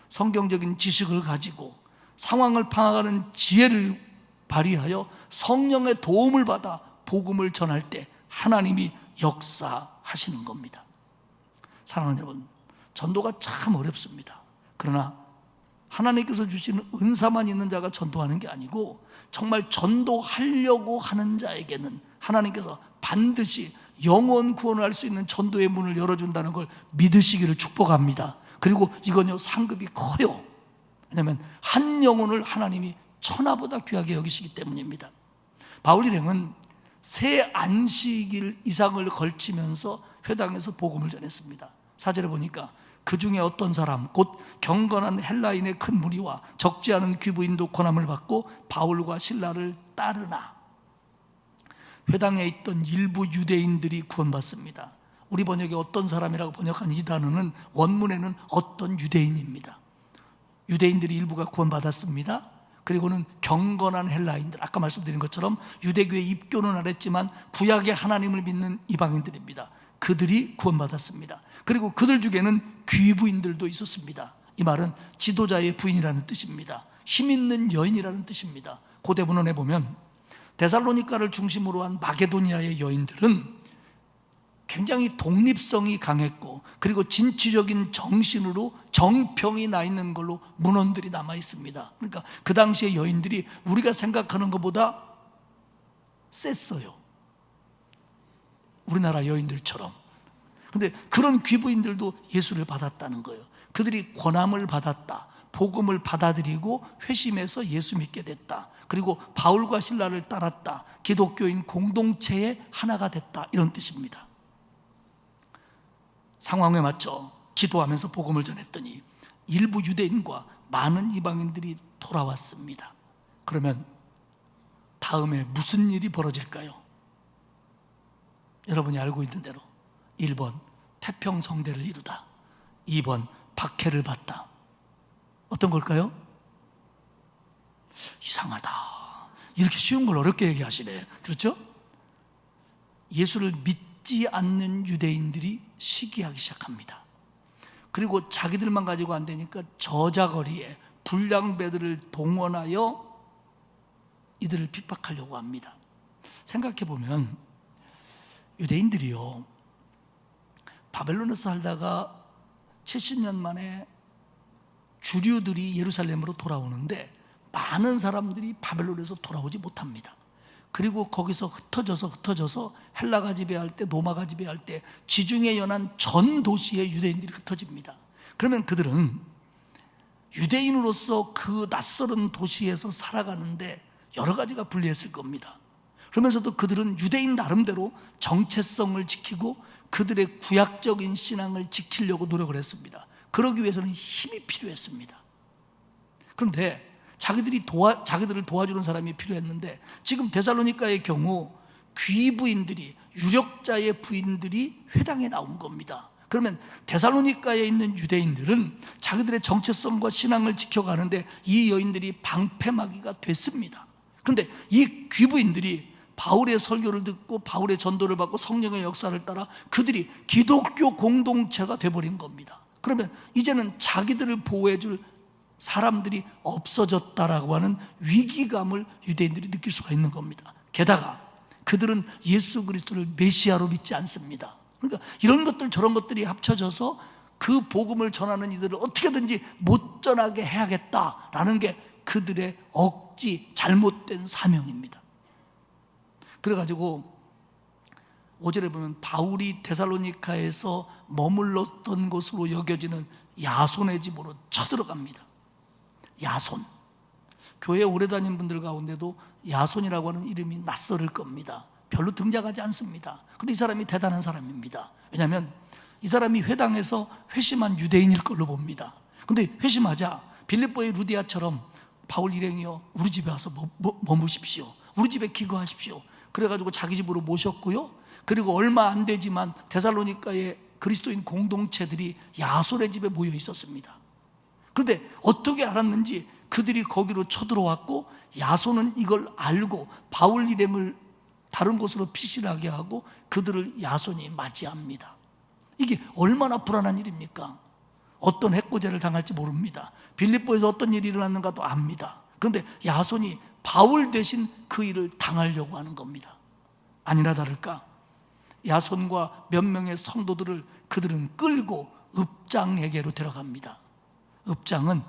성경적인 지식을 가지고 상황을 파악하는 지혜를 발휘하여 성령의 도움을 받아 복음을 전할 때 하나님이 역사하시는 겁니다. 사랑하는 여러분, 전도가 참 어렵습니다. 그러나 하나님께서 주시는 은사만 있는 자가 전도하는 게 아니고 정말 전도하려고 하는 자에게는 하나님께서 반드시 영원 구원을 할 수 있는 전도의 문을 열어준다는 걸 믿으시기를 축복합니다. 그리고 이건요 상급이 커요. 왜냐하면 한 영혼을 하나님이 천하보다 귀하게 여기시기 때문입니다. 바울 일행은 새 안식일 이상을 걸치면서 회당에서 복음을 전했습니다. 4절에 보니까 그 중에 어떤 사람 곧 경건한 헬라인의 큰 무리와 적지 않은 귀부인도 권함을 받고 바울과 실라를 따르나. 회당에 있던 일부 유대인들이 구원받습니다. 우리 번역에 어떤 사람이라고 번역한 이 단어는 원문에는 어떤 유대인입니다. 유대인들이 일부가 구원받았습니다. 그리고는 경건한 헬라인들, 아까 말씀드린 것처럼 유대교에 입교는 안 했지만 구약의 하나님을 믿는 이방인들입니다. 그들이 구원받았습니다. 그리고 그들 중에는 귀부인들도 있었습니다. 이 말은 지도자의 부인이라는 뜻입니다. 힘 있는 여인이라는 뜻입니다. 고대문헌에 보면 데살로니가를 중심으로 한 마게도니아의 여인들은 굉장히 독립성이 강했고, 그리고 진취적인 정신으로 정평이 나 있는 걸로 문헌들이 남아 있습니다. 그러니까 그 당시의 여인들이 우리가 생각하는 것보다 셌어요. 우리나라 여인들처럼. 그런데 그런 귀부인들도 예수를 받았다는 거예요. 그들이 권함을 받았다, 복음을 받아들이고 회심해서 예수 믿게 됐다, 그리고 바울과 실라를 따랐다, 기독교인 공동체의 하나가 됐다, 이런 뜻입니다. 상황에 맞춰 기도하면서 복음을 전했더니 일부 유대인과 많은 이방인들이 돌아왔습니다. 그러면 다음에 무슨 일이 벌어질까요? 여러분이 알고 있는 대로 1번 태평성대를 이루다, 2번 박해를 받다. 어떤 걸까요? 이상하다, 이렇게 쉬운 걸 어렵게 얘기하시네. 그렇죠? 예수를 믿지 않는 유대인들이 시기하기 시작합니다. 그리고 자기들만 가지고 안 되니까 저자거리에 불량배들을 동원하여 이들을 핍박하려고 합니다. 생각해보면 유대인들이요, 바벨론에서 살다가 70년 만에 주류들이 예루살렘으로 돌아오는데 많은 사람들이 바벨론에서 돌아오지 못합니다. 그리고 거기서 흩어져서 헬라가 지배할 때, 로마가 지배할 때 지중해 연안 전 도시에 유대인들이 흩어집니다. 그러면 그들은 유대인으로서 그 낯설은 도시에서 살아가는데 여러 가지가 불리했을 겁니다. 그러면서도 그들은 유대인 나름대로 정체성을 지키고 그들의 구약적인 신앙을 지키려고 노력을 했습니다. 그러기 위해서는 힘이 필요했습니다. 그런데 자기들을 도와주는 사람이 필요했는데, 지금 데살로니가의 경우 귀부인들이, 유력자의 부인들이 회당에 나온 겁니다. 그러면 데살로니가에 있는 유대인들은 자기들의 정체성과 신앙을 지켜가는데 이 여인들이 방패막이가 됐습니다. 그런데 이 귀부인들이 바울의 설교를 듣고 바울의 전도를 받고 성령의 역사를 따라 그들이 기독교 공동체가 돼버린 겁니다. 그러면 이제는 자기들을 보호해줄 사람들이 없어졌다라고 하는 위기감을 유대인들이 느낄 수가 있는 겁니다. 게다가 그들은 예수 그리스도를 메시아로 믿지 않습니다. 그러니까 이런 것들 저런 것들이 합쳐져서 그 복음을 전하는 이들을 어떻게든지 못 전하게 해야겠다라는 게 그들의 억지, 잘못된 사명입니다. 그래가지고 5절에 보면 바울이 데살로니가에서 머물렀던 곳으로 여겨지는 야손의 집으로 쳐들어갑니다. 야손. 교회에 오래 다닌 분들 가운데도 야손이라고 하는 이름이 낯설을 겁니다. 별로 등장하지 않습니다. 근데 이 사람이 대단한 사람입니다. 왜냐하면 이 사람이 회당에서 회심한 유대인일 걸로 봅니다. 근데 회심하자 빌립보의 루디아처럼 바울 일행이여 우리 집에 와서 머무십시오, 우리 집에 기거하십시오. 그래가지고 자기 집으로 모셨고요. 그리고 얼마 안 되지만 데살로니가의 그리스도인 공동체들이 야손의 집에 모여 있었습니다. 그런데 어떻게 알았는지 그들이 거기로 쳐들어왔고, 야손은 이걸 알고 바울 일행을 다른 곳으로 피신하게 하고 그들을 야손이 맞이합니다. 이게 얼마나 불안한 일입니까? 어떤 해코지를 당할지 모릅니다. 빌립보에서 어떤 일이 일어났는가도 압니다. 그런데 야손이 바울 대신 그 일을 당하려고 하는 겁니다. 아니나 다를까 야손과 몇 명의 성도들을 그들은 끌고 읍장에게로 데려갑니다. 읍장은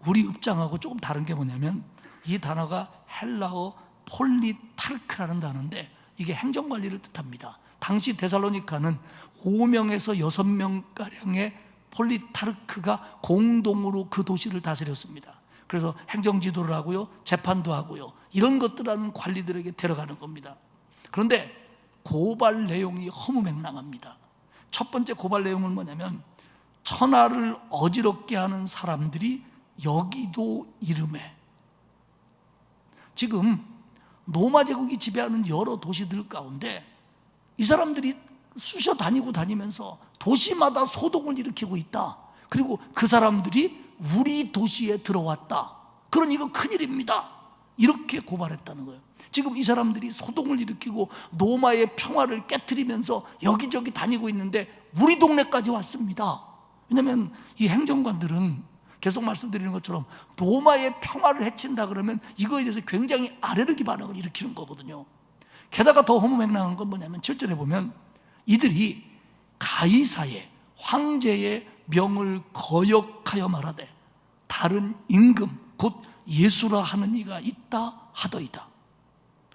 우리 읍장하고 조금 다른 게 뭐냐면, 이 단어가 헬라어 폴리타르크라는 단어인데 이게 행정관리를 뜻합니다. 당시 데살로니가는 5명에서 6명가량의 폴리타르크가 공동으로 그 도시를 다스렸습니다. 그래서 행정지도를 하고요, 재판도 하고요, 이런 것들 하는 관리들에게 데려가는 겁니다. 그런데 고발 내용이 허무맹랑합니다. 첫 번째 고발 내용은 뭐냐면, 천하를 어지럽게 하는 사람들이 여기도 이름에. 지금 로마 제국이 지배하는 여러 도시들 가운데 이 사람들이 쑤셔 다니면서 도시마다 소동을 일으키고 있다. 그리고 그 사람들이 우리 도시에 들어왔다. 그러니 이거 큰일입니다. 이렇게 고발했다는 거예요. 지금 이 사람들이 소동을 일으키고 노마의 평화를 깨트리면서 여기저기 다니고 있는데 우리 동네까지 왔습니다. 왜냐하면 이 행정관들은 계속 말씀드리는 것처럼 노마의 평화를 해친다 그러면 이거에 대해서 굉장히 아레르기 반응을 일으키는 거거든요. 게다가 더 허무맹랑한 건 뭐냐면 7절에 보면 이들이 가이사의 황제의 명을 거역하여 말하되 다른 임금 곧 예수라 하는 이가 있다 하더이다.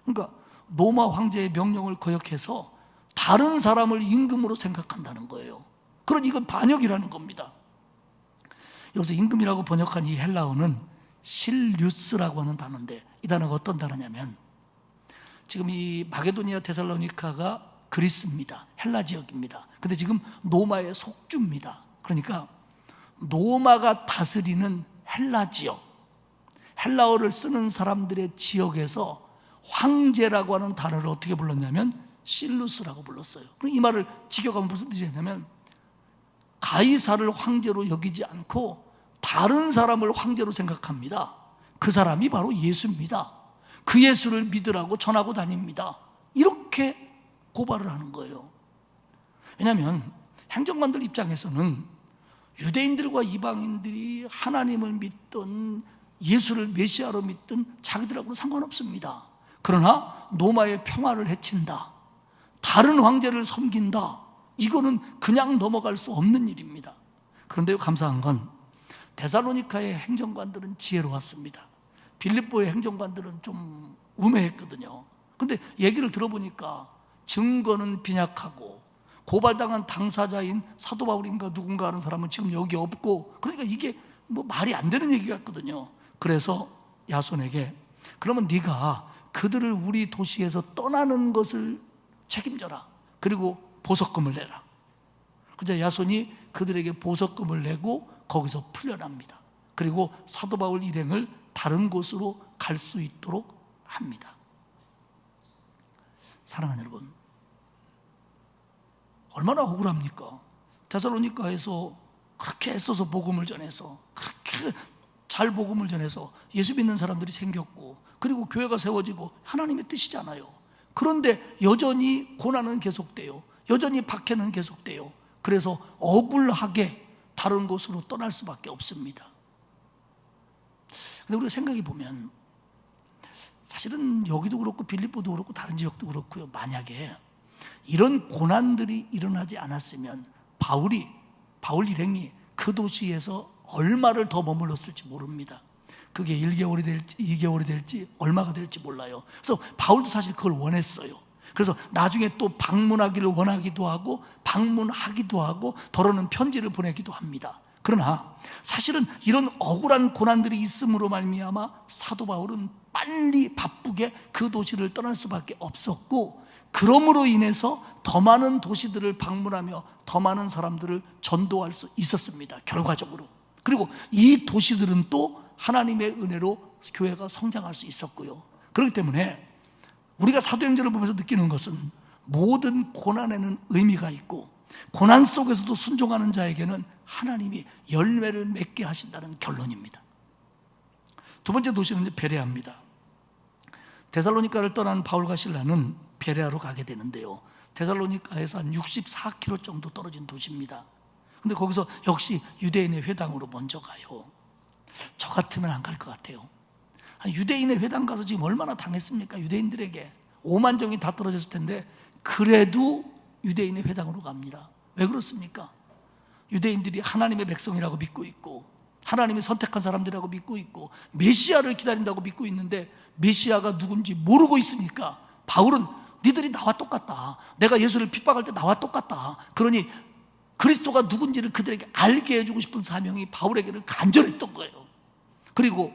그러니까 노마 황제의 명령을 거역해서 다른 사람을 임금으로 생각한다는 거예요. 그러니 이건 반역이라는 겁니다. 여기서 임금이라고 번역한 이 헬라어는 실류스라고 하는 단어인데 이 단어가 어떤 단어냐면 지금 이 마게도니아 데살로니카가 그리스입니다. 헬라 지역입니다. 근데 지금 노마의 속주입니다. 그러니까 노마가 다스리는 헬라 지역, 헬라어를 쓰는 사람들의 지역에서 황제라고 하는 단어를 어떻게 불렀냐면 실루스라고 불렀어요. 이 말을 직역하면 무슨 뜻이냐면 가이사를 황제로 여기지 않고 다른 사람을 황제로 생각합니다. 그 사람이 바로 예수입니다. 그 예수를 믿으라고 전하고 다닙니다. 이렇게 고발을 하는 거예요. 왜냐하면 행정관들 입장에서는 유대인들과 이방인들이 하나님을 믿든 예수를 메시아로 믿든 자기들하고는 상관없습니다. 그러나 노마의 평화를 해친다, 다른 황제를 섬긴다, 이거는 그냥 넘어갈 수 없는 일입니다. 그런데 감사한 건 데살로니카의 행정관들은 지혜로웠습니다. 빌립보의 행정관들은 좀 우매했거든요. 근데 얘기를 들어보니까 증거는 빈약하고 고발당한 당사자인 사도 바울인가 누군가 하는 사람은 지금 여기 없고, 그러니까 이게 뭐 말이 안 되는 얘기 같거든요. 그래서 야손에게 그러면 네가 그들을 우리 도시에서 떠나는 것을 책임져라. 그리고 보석금을 내라. 그래서 야손이 그들에게 보석금을 내고 거기서 풀려납니다. 그리고 사도 바울 일행을 다른 곳으로 갈 수 있도록 합니다. 사랑하는 여러분, 얼마나 억울합니까? 데살로니가에서 그렇게 애써서 복음을 전해서, 그렇게 잘 복음을 전해서 예수 믿는 사람들이 생겼고, 그리고 교회가 세워지고 하나님의 뜻이잖아요. 그런데 여전히 고난은 계속돼요. 여전히 박해는 계속돼요. 그래서 억울하게 다른 곳으로 떠날 수밖에 없습니다. 근데 우리가 생각해 보면 사실은 여기도 그렇고 빌립보도 그렇고 다른 지역도 그렇고요, 만약에 이런 고난들이 일어나지 않았으면 바울 일행이 그 도시에서 얼마를 더 머물렀을지 모릅니다. 그게 1개월이 될지 2개월이 될지 얼마가 될지 몰라요. 그래서 바울도 사실 그걸 원했어요. 그래서 나중에 또 방문하기를 원하기도 하고 방문하기도 하고 더러는 편지를 보내기도 합니다. 그러나 사실은 이런 억울한 고난들이 있음으로 말미암아 사도 바울은 빨리 바쁘게 그 도시를 떠날 수밖에 없었고, 그러므로 인해서 더 많은 도시들을 방문하며 더 많은 사람들을 전도할 수 있었습니다, 결과적으로. 그리고 이 도시들은 또 하나님의 은혜로 교회가 성장할 수 있었고요. 그렇기 때문에 우리가 사도행전을 보면서 느끼는 것은 모든 고난에는 의미가 있고 고난 속에서도 순종하는 자에게는 하나님이 열매를 맺게 하신다는 결론입니다. 두 번째 도시는 베레아입니다. 데살로니가를 떠난 바울과 실라는 베레아로 가게 되는데요, 데살로니가에서 한 64km 정도 떨어진 도시입니다. 근데 거기서 역시 유대인의 회당으로 먼저 가요. 저 같으면 안 갈 것 같아요. 유대인의 회당 가서 지금 얼마나 당했습니까? 유대인들에게 5만 정이 다 떨어졌을 텐데 그래도 유대인의 회당으로 갑니다. 왜 그렇습니까? 유대인들이 하나님의 백성이라고 믿고 있고 하나님이 선택한 사람들이라고 믿고 있고 메시아를 기다린다고 믿고 있는데 메시아가 누군지 모르고 있으니까 바울은 니들이 나와 똑같다, 내가 예수를 핍박할 때 나와 똑같다, 그러니 그리스도가 누군지를 그들에게 알게 해주고 싶은 사명이 바울에게는 간절했던 거예요. 그리고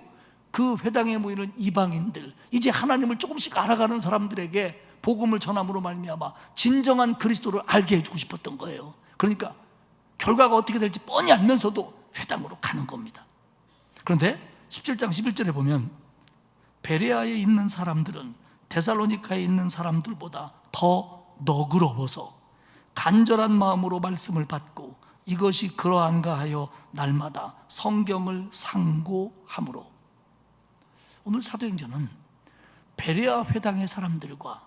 그 회당에 모이는 이방인들, 이제 하나님을 조금씩 알아가는 사람들에게 복음을 전함으로 말미암아 진정한 그리스도를 알게 해주고 싶었던 거예요. 그러니까 결과가 어떻게 될지 뻔히 알면서도 회당으로 가는 겁니다. 그런데 17장 11절에 보면 베레아에 있는 사람들은 데살로니카에 있는 사람들보다 더 너그러워서 간절한 마음으로 말씀을 받고 이것이 그러한가 하여 날마다 성경을 상고함으로. 오늘 사도행전은 베레아 회당의 사람들과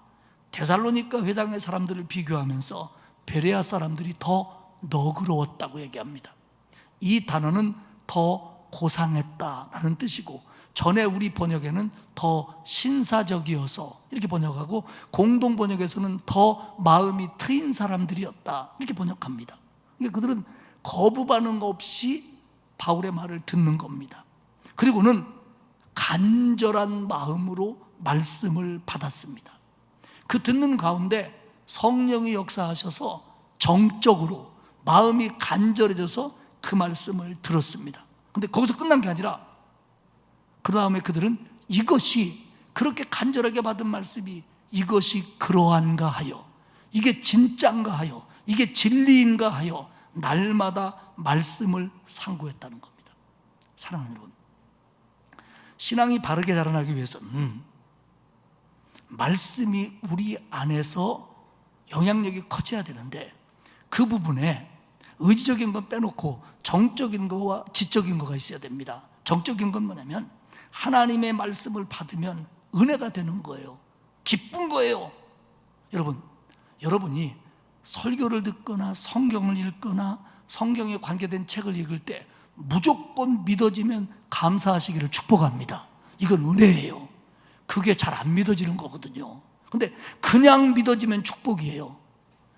데살로니가 회당의 사람들을 비교하면서 베레아 사람들이 더 너그러웠다고 얘기합니다. 이 단어는 더 고상했다라는 뜻이고, 전에 우리 번역에는 더 신사적이어서 이렇게 번역하고, 공동 번역에서는 더 마음이 트인 사람들이었다 이렇게 번역합니다. 그러니까 그들은 거부 반응 없이 바울의 말을 듣는 겁니다. 그리고는 간절한 마음으로 말씀을 받았습니다. 그 듣는 가운데 성령이 역사하셔서 정적으로 마음이 간절해져서 그 말씀을 들었습니다. 근데 거기서 끝난 게 아니라 그 다음에 그들은 이것이, 그렇게 간절하게 받은 말씀이 이것이 그러한가 하여, 이게 진짠가 하여, 이게 진리인가 하여 날마다 말씀을 상고했다는 겁니다. 사랑하는 여러분, 신앙이 바르게 자라나기 위해서는 말씀이 우리 안에서 영향력이 커져야 되는데, 그 부분에 의지적인 건 빼놓고 정적인 거와 지적인 거가 있어야 됩니다. 정적인 건 뭐냐면 하나님의 말씀을 받으면 은혜가 되는 거예요. 기쁜 거예요. 여러분이 설교를 듣거나 성경을 읽거나 성경에 관계된 책을 읽을 때 무조건 믿어지면 감사하시기를 축복합니다. 이건 은혜예요. 그게 잘 안 믿어지는 거거든요. 근데 그냥 믿어지면 축복이에요.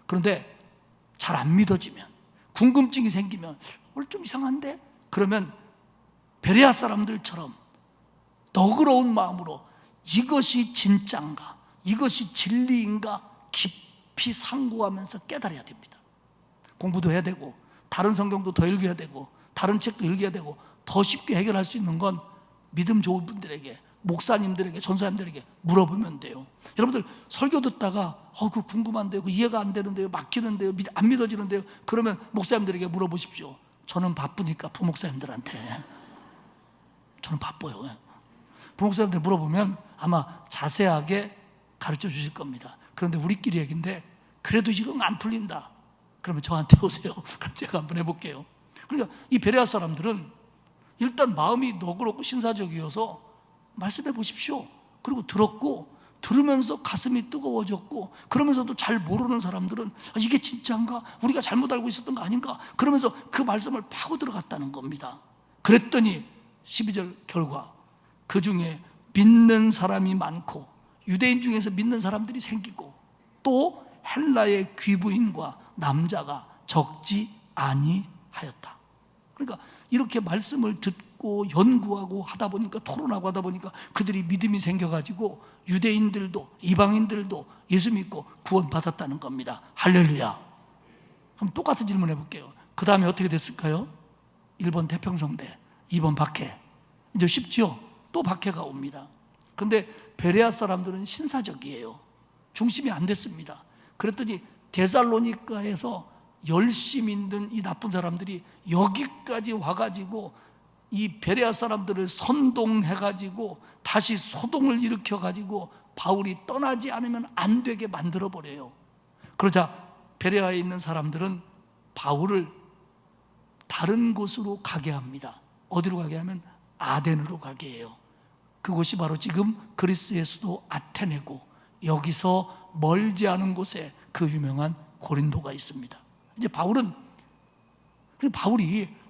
그런데 잘 안 믿어지면, 궁금증이 생기면 오늘 좀 이상한데? 그러면 베레아 사람들처럼 너그러운 마음으로 이것이 진짜인가, 이것이 진리인가 깊이 상고하면서 깨달아야 됩니다. 공부도 해야 되고, 다른 성경도 더 읽어야 되고, 다른 책도 읽어야 되고, 더 쉽게 해결할 수 있는 건 믿음 좋은 분들에게, 목사님들에게, 전사님들에게 물어보면 돼요. 여러분들 설교 듣다가 그거 궁금한데요, 이해가 안 되는데요, 막히는데요, 안 믿어지는데요, 그러면 목사님들에게 물어보십시오. 저는 바쁘니까 부목사님들한테. 저는 바빠요. 부목사님들 물어보면 아마 자세하게 가르쳐 주실 겁니다. 그런데 우리끼리 얘기인데, 그래도 이건 안 풀린다 그러면 저한테 오세요. 그럼 제가 한번 해볼게요. 그러니까 이 베레아 사람들은 일단 마음이 너그럽고 신사적이어서 말씀해 보십시오. 그리고 들으면서 가슴이 뜨거워졌고, 그러면서도 잘 모르는 사람들은 이게 진짜인가? 우리가 잘못 알고 있었던 거 아닌가? 그러면서 그 말씀을 파고 들어갔다는 겁니다. 그랬더니 12절 결과, 그 중에 믿는 사람이 많고, 유대인 중에서 믿는 사람들이 생기고, 또 헬라의 귀부인과 남자가 적지 아니하였다. 그러니까 이렇게 말씀을 듣고 연구하고 하다 보니까, 토론하고 하다 보니까 그들이 믿음이 생겨가지고 유대인들도 이방인들도 예수 믿고 구원받았다는 겁니다. 할렐루야. 그럼 똑같은 질문 해볼게요. 그 다음에 어떻게 됐을까요? 1번 태평성대, 2번 박해. 이제 쉽죠? 또 박해가 옵니다. 근데 베레아 사람들은 신사적이에요. 중심이 안 됐습니다. 그랬더니 데살로니가에서 열심히 있는 이 나쁜 사람들이 여기까지 와가지고 이 베레아 사람들을 선동해가지고 다시 소동을 일으켜가지고 바울이 떠나지 않으면 안 되게 만들어버려요. 그러자 베레아에 있는 사람들은 바울을 다른 곳으로 가게 합니다. 어디로 가게 하면 아덴으로 가게 해요. 그곳이 바로 지금 그리스의 수도 아테네고, 여기서 멀지 않은 곳에 그 유명한 고린도가 있습니다. 이제 바울이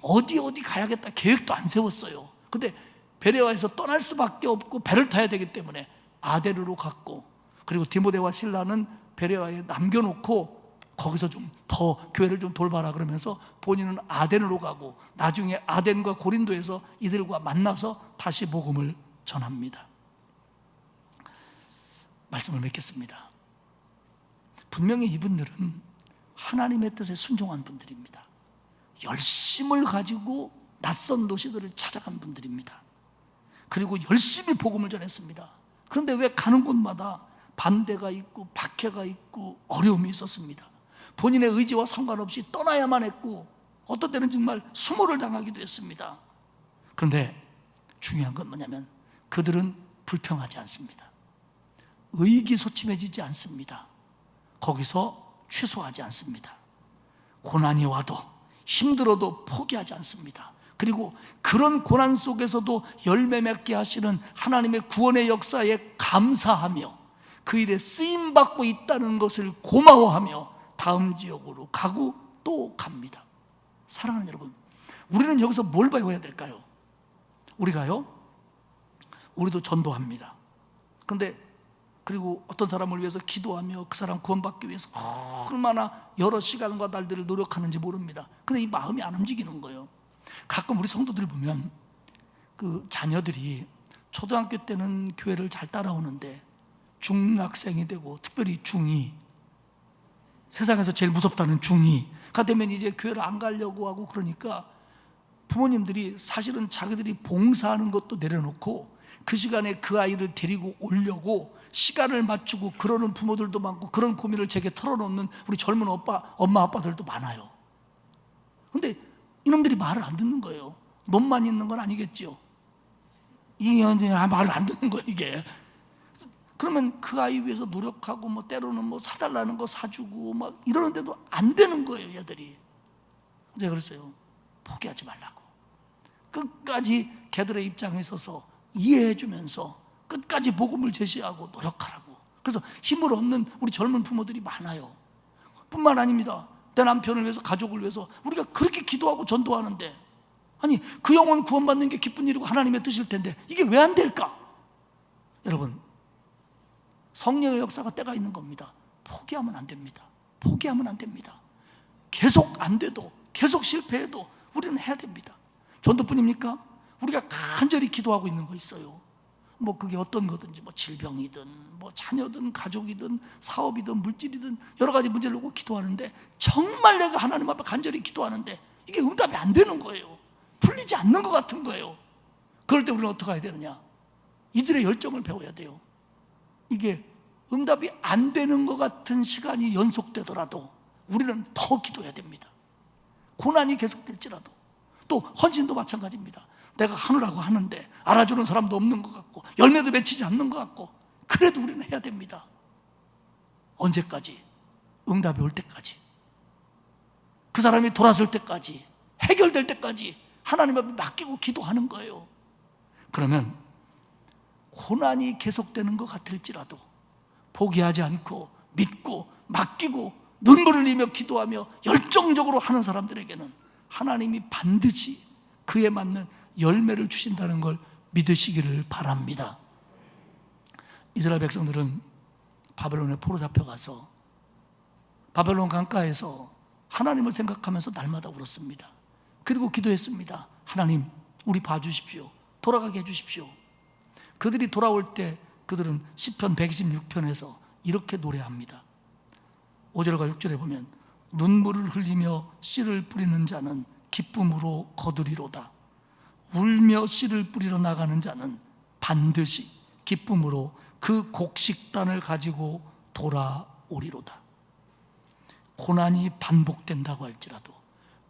어디 가야겠다 계획도 안 세웠어요. 근데 베레아에서 떠날 수밖에 없고 배를 타야 되기 때문에 아덴으로 갔고, 그리고 디모데와 실라는 베레아에 남겨놓고 거기서 좀 더 교회를 좀 돌봐라 그러면서 본인은 아덴으로 가고, 나중에 아덴과 고린도에서 이들과 만나서 다시 복음을 전합니다. 말씀을 맺겠습니다. 분명히 이분들은 하나님의 뜻에 순종한 분들입니다. 열심을 가지고 낯선 도시들을 찾아간 분들입니다. 그리고 열심히 복음을 전했습니다. 그런데 왜 가는 곳마다 반대가 있고 박해가 있고 어려움이 있었습니다. 본인의 의지와 상관없이 떠나야만 했고, 어떤 때는 정말 수모를 당하기도 했습니다. 그런데 중요한 건 뭐냐면 그들은 불평하지 않습니다. 의기소침해지지 않습니다. 거기서 취소하지 않습니다. 고난이 와도, 힘들어도 포기하지 않습니다. 그리고 그런 고난 속에서도 열매 맺게 하시는 하나님의 구원의 역사에 감사하며 그 일에 쓰임받고 있다는 것을 고마워하며 다음 지역으로 가고 또 갑니다. 사랑하는 여러분, 우리는 여기서 뭘 배워야 될까요? 우리도 전도합니다. 그런데 그리고 어떤 사람을 위해서 기도하며 그 사람 구원받기 위해서 얼마나 여러 시간과 날들을 노력하는지 모릅니다. 근데 이 마음이 안 움직이는 거예요. 가끔 우리 성도들 보면 그 자녀들이 초등학교 때는 교회를 잘 따라오는데 중학생이 되고, 특별히 중2, 세상에서 제일 무섭다는 중2가 되면 이제 교회를 안 가려고 하고, 그러니까 부모님들이 사실은 자기들이 봉사하는 것도 내려놓고 그 시간에 그 아이를 데리고 오려고 시간을 맞추고 그러는 부모들도 많고, 그런 고민을 제게 털어놓는 우리 젊은 엄마 아빠들도 많아요. 근데 이놈들이 말을 안 듣는 거예요. 놈만 있는 건 아니겠죠. 이게 말을 안 듣는 거예요, 이게. 그러면 그 아이 위해서 노력하고 뭐 때로는 뭐 사달라는 거 사주고 막 이러는데도 안 되는 거예요, 얘들이. 제가 그랬어요. 포기하지 말라고. 끝까지 걔들의 입장에 서서 이해해주면서 끝까지 복음을 제시하고 노력하라고. 그래서 힘을 얻는 우리 젊은 부모들이 많아요. 뿐만 아닙니다. 내 남편을 위해서, 가족을 위해서 우리가 그렇게 기도하고 전도하는데, 아니 그 영혼 구원받는 게 기쁜 일이고 하나님의 뜻일 텐데 이게 왜 안 될까? 여러분, 성령의 역사가 때가 있는 겁니다. 포기하면 안 됩니다. 포기하면 안 됩니다. 계속 안 돼도, 계속 실패해도 우리는 해야 됩니다. 전도뿐입니까? 우리가 간절히 기도하고 있는 거 있어요. 뭐 그게 어떤 거든지, 뭐 질병이든 뭐 자녀든 가족이든 사업이든 물질이든 여러 가지 문제를 놓고 기도하는데, 정말 내가 하나님 앞에 간절히 기도하는데 이게 응답이 안 되는 거예요. 풀리지 않는 것 같은 거예요. 그럴 때 우리는 어떻게 해야 되느냐? 이들의 열정을 배워야 돼요. 이게 응답이 안 되는 것 같은 시간이 연속되더라도 우리는 더 기도해야 됩니다. 고난이 계속될지라도. 또 헌신도 마찬가지입니다. 내가 하느라고 하는데 알아주는 사람도 없는 것 같고 열매도 맺히지 않는 것 같고, 그래도 우리는 해야 됩니다. 언제까지? 응답이 올 때까지, 그 사람이 돌아설 때까지, 해결될 때까지 하나님 앞에 맡기고 기도하는 거예요. 그러면 고난이 계속되는 것 같을지라도 포기하지 않고 믿고 맡기고 눈물을 흘리며 기도하며 열정적으로 하는 사람들에게는 하나님이 반드시 그에 맞는 열매를 주신다는 걸 믿으시기를 바랍니다. 이스라엘 백성들은 바벨론에 포로 잡혀가서 바벨론 강가에서 하나님을 생각하면서 날마다 울었습니다. 그리고 기도했습니다. 하나님, 우리 봐주십시오. 돌아가게 해주십시오. 그들이 돌아올 때 그들은 시편 126편에서 이렇게 노래합니다. 5절과 6절에 보면, 눈물을 흘리며 씨를 뿌리는 자는 기쁨으로 거두리로다. 울며 씨를 뿌리러 나가는 자는 반드시 기쁨으로 그 곡식단을 가지고 돌아오리로다. 고난이 반복된다고 할지라도,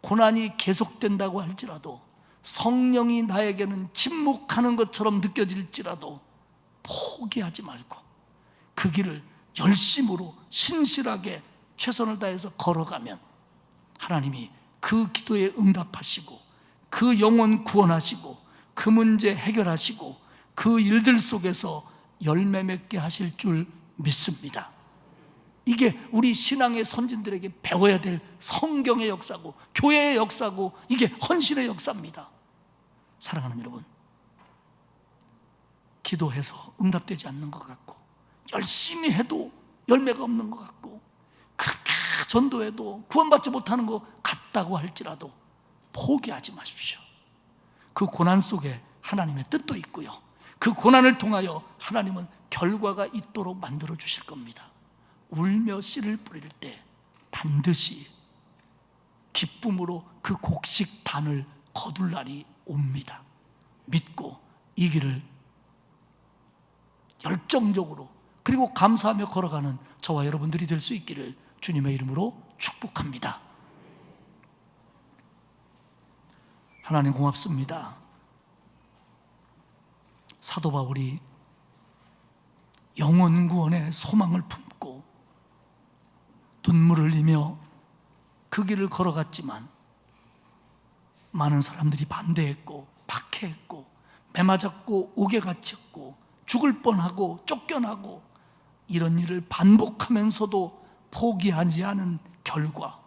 고난이 계속된다고 할지라도, 성령이 나에게는 침묵하는 것처럼 느껴질지라도 포기하지 말고 그 길을 열심으로 신실하게 최선을 다해서 걸어가면 하나님이 그 기도에 응답하시고 그 영혼 구원하시고 그 문제 해결하시고 그 일들 속에서 열매 맺게 하실 줄 믿습니다. 이게 우리 신앙의 선진들에게 배워야 될 성경의 역사고 교회의 역사고, 이게 헌신의 역사입니다. 사랑하는 여러분, 기도해서 응답되지 않는 것 같고, 열심히 해도 열매가 없는 것 같고, 그렇게 전도해도 구원받지 못하는 것 같다고 할지라도 포기하지 마십시오. 그 고난 속에 하나님의 뜻도 있고요, 그 고난을 통하여 하나님은 결과가 있도록 만들어 주실 겁니다. 울며 씨를 뿌릴 때 반드시 기쁨으로 그 곡식 단을 거둘 날이 옵니다. 믿고 이 길을 열정적으로 그리고 감사하며 걸어가는 저와 여러분들이 될 수 있기를 주님의 이름으로 축복합니다. 하나님 고맙습니다. 사도 바울이 영혼 구원의 소망을 품고 눈물을 흘리며 그 길을 걸어갔지만 많은 사람들이 반대했고 박해했고 매맞았고 옥에 갇혔고 죽을 뻔하고 쫓겨나고 이런 일을 반복하면서도 포기하지 않은 결과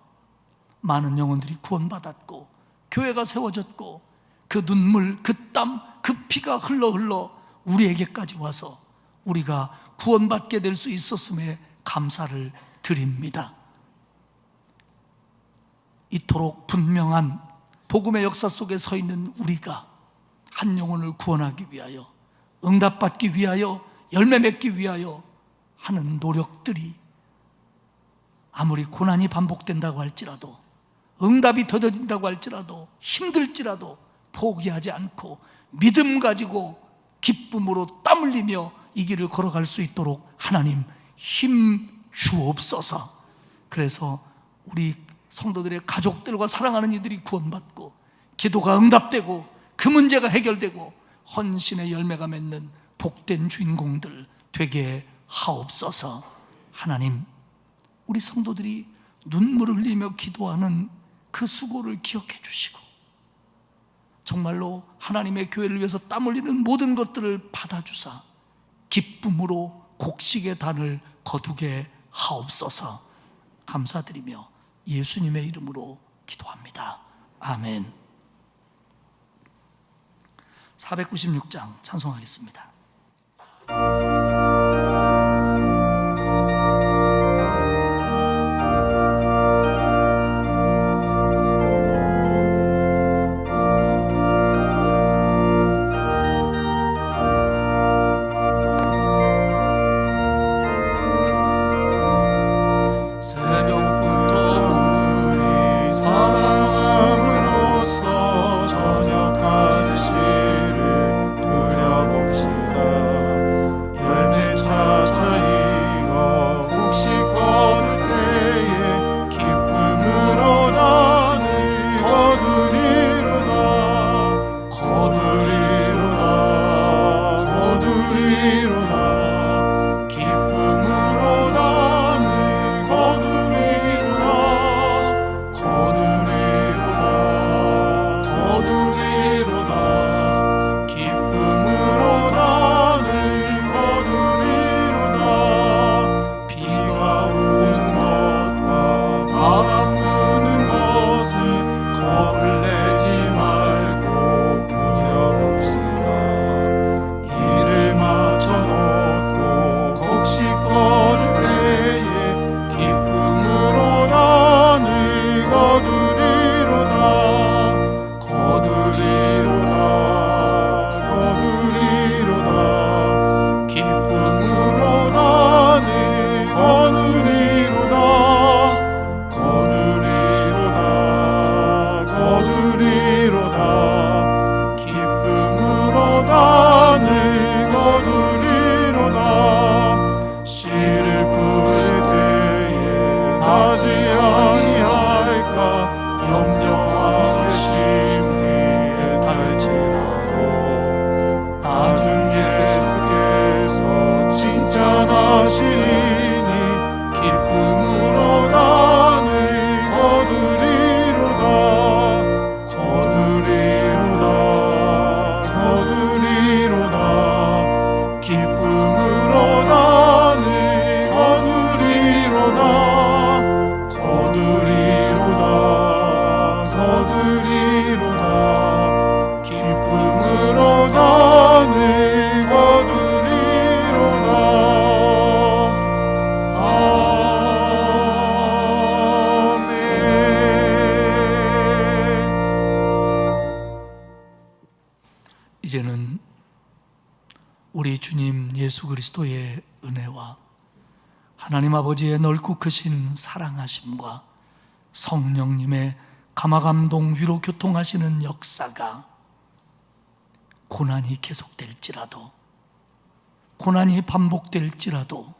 많은 영혼들이 구원받았고 교회가 세워졌고 그 눈물, 그 땀, 그 피가 흘러 우리에게까지 와서 우리가 구원받게 될 수 있었음에 감사를 드립니다. 이토록 분명한 복음의 역사 속에 서 있는 우리가 한 영혼을 구원하기 위하여, 응답받기 위하여, 열매 맺기 위하여 하는 노력들이 아무리 고난이 반복된다고 할지라도, 응답이 더뎌진다고 할지라도, 힘들지라도 포기하지 않고 믿음 가지고 기쁨으로 땀 흘리며 이 길을 걸어갈 수 있도록 하나님 힘 주옵소서. 그래서 우리 성도들의 가족들과 사랑하는 이들이 구원받고 기도가 응답되고 그 문제가 해결되고 헌신의 열매가 맺는 복된 주인공들 되게 하옵소서. 하나님, 우리 성도들이 눈물을 흘리며 기도하는 그 수고를 기억해 주시고 정말로 하나님의 교회를 위해서 땀 흘리는 모든 것들을 받아주사 기쁨으로 곡식의 단을 거두게 하옵소서. 감사드리며 예수님의 이름으로 기도합니다. 아멘. 496장 찬송하겠습니다. 이제는 우리 주님 예수 그리스도의 은혜와 하나님 아버지의 넓고 크신 사랑하심과 성령님의 감화감동 위로 교통하시는 역사가 고난이 계속될지라도, 고난이 반복될지라도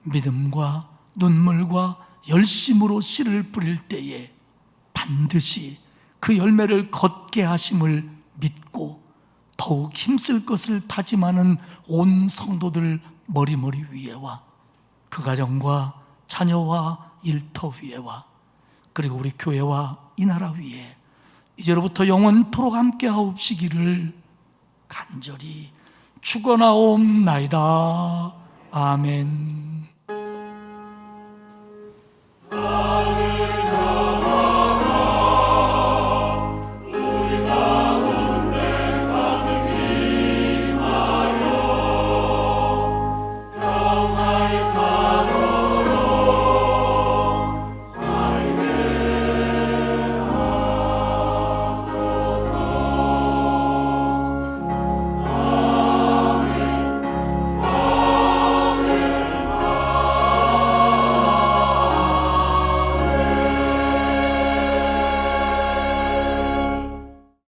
믿음과 눈물과 열심으로 씨를 뿌릴 때에 반드시 그 열매를 걷게 하심을 믿고 더욱 힘쓸 것을 다짐하는 온 성도들 머리머리 위에와 그 가정과 자녀와 일터 위에와 그리고 우리 교회와 이 나라 위에 이제로부터 영원토록 함께하옵시기를 간절히 축원하옵나이다. 아멘.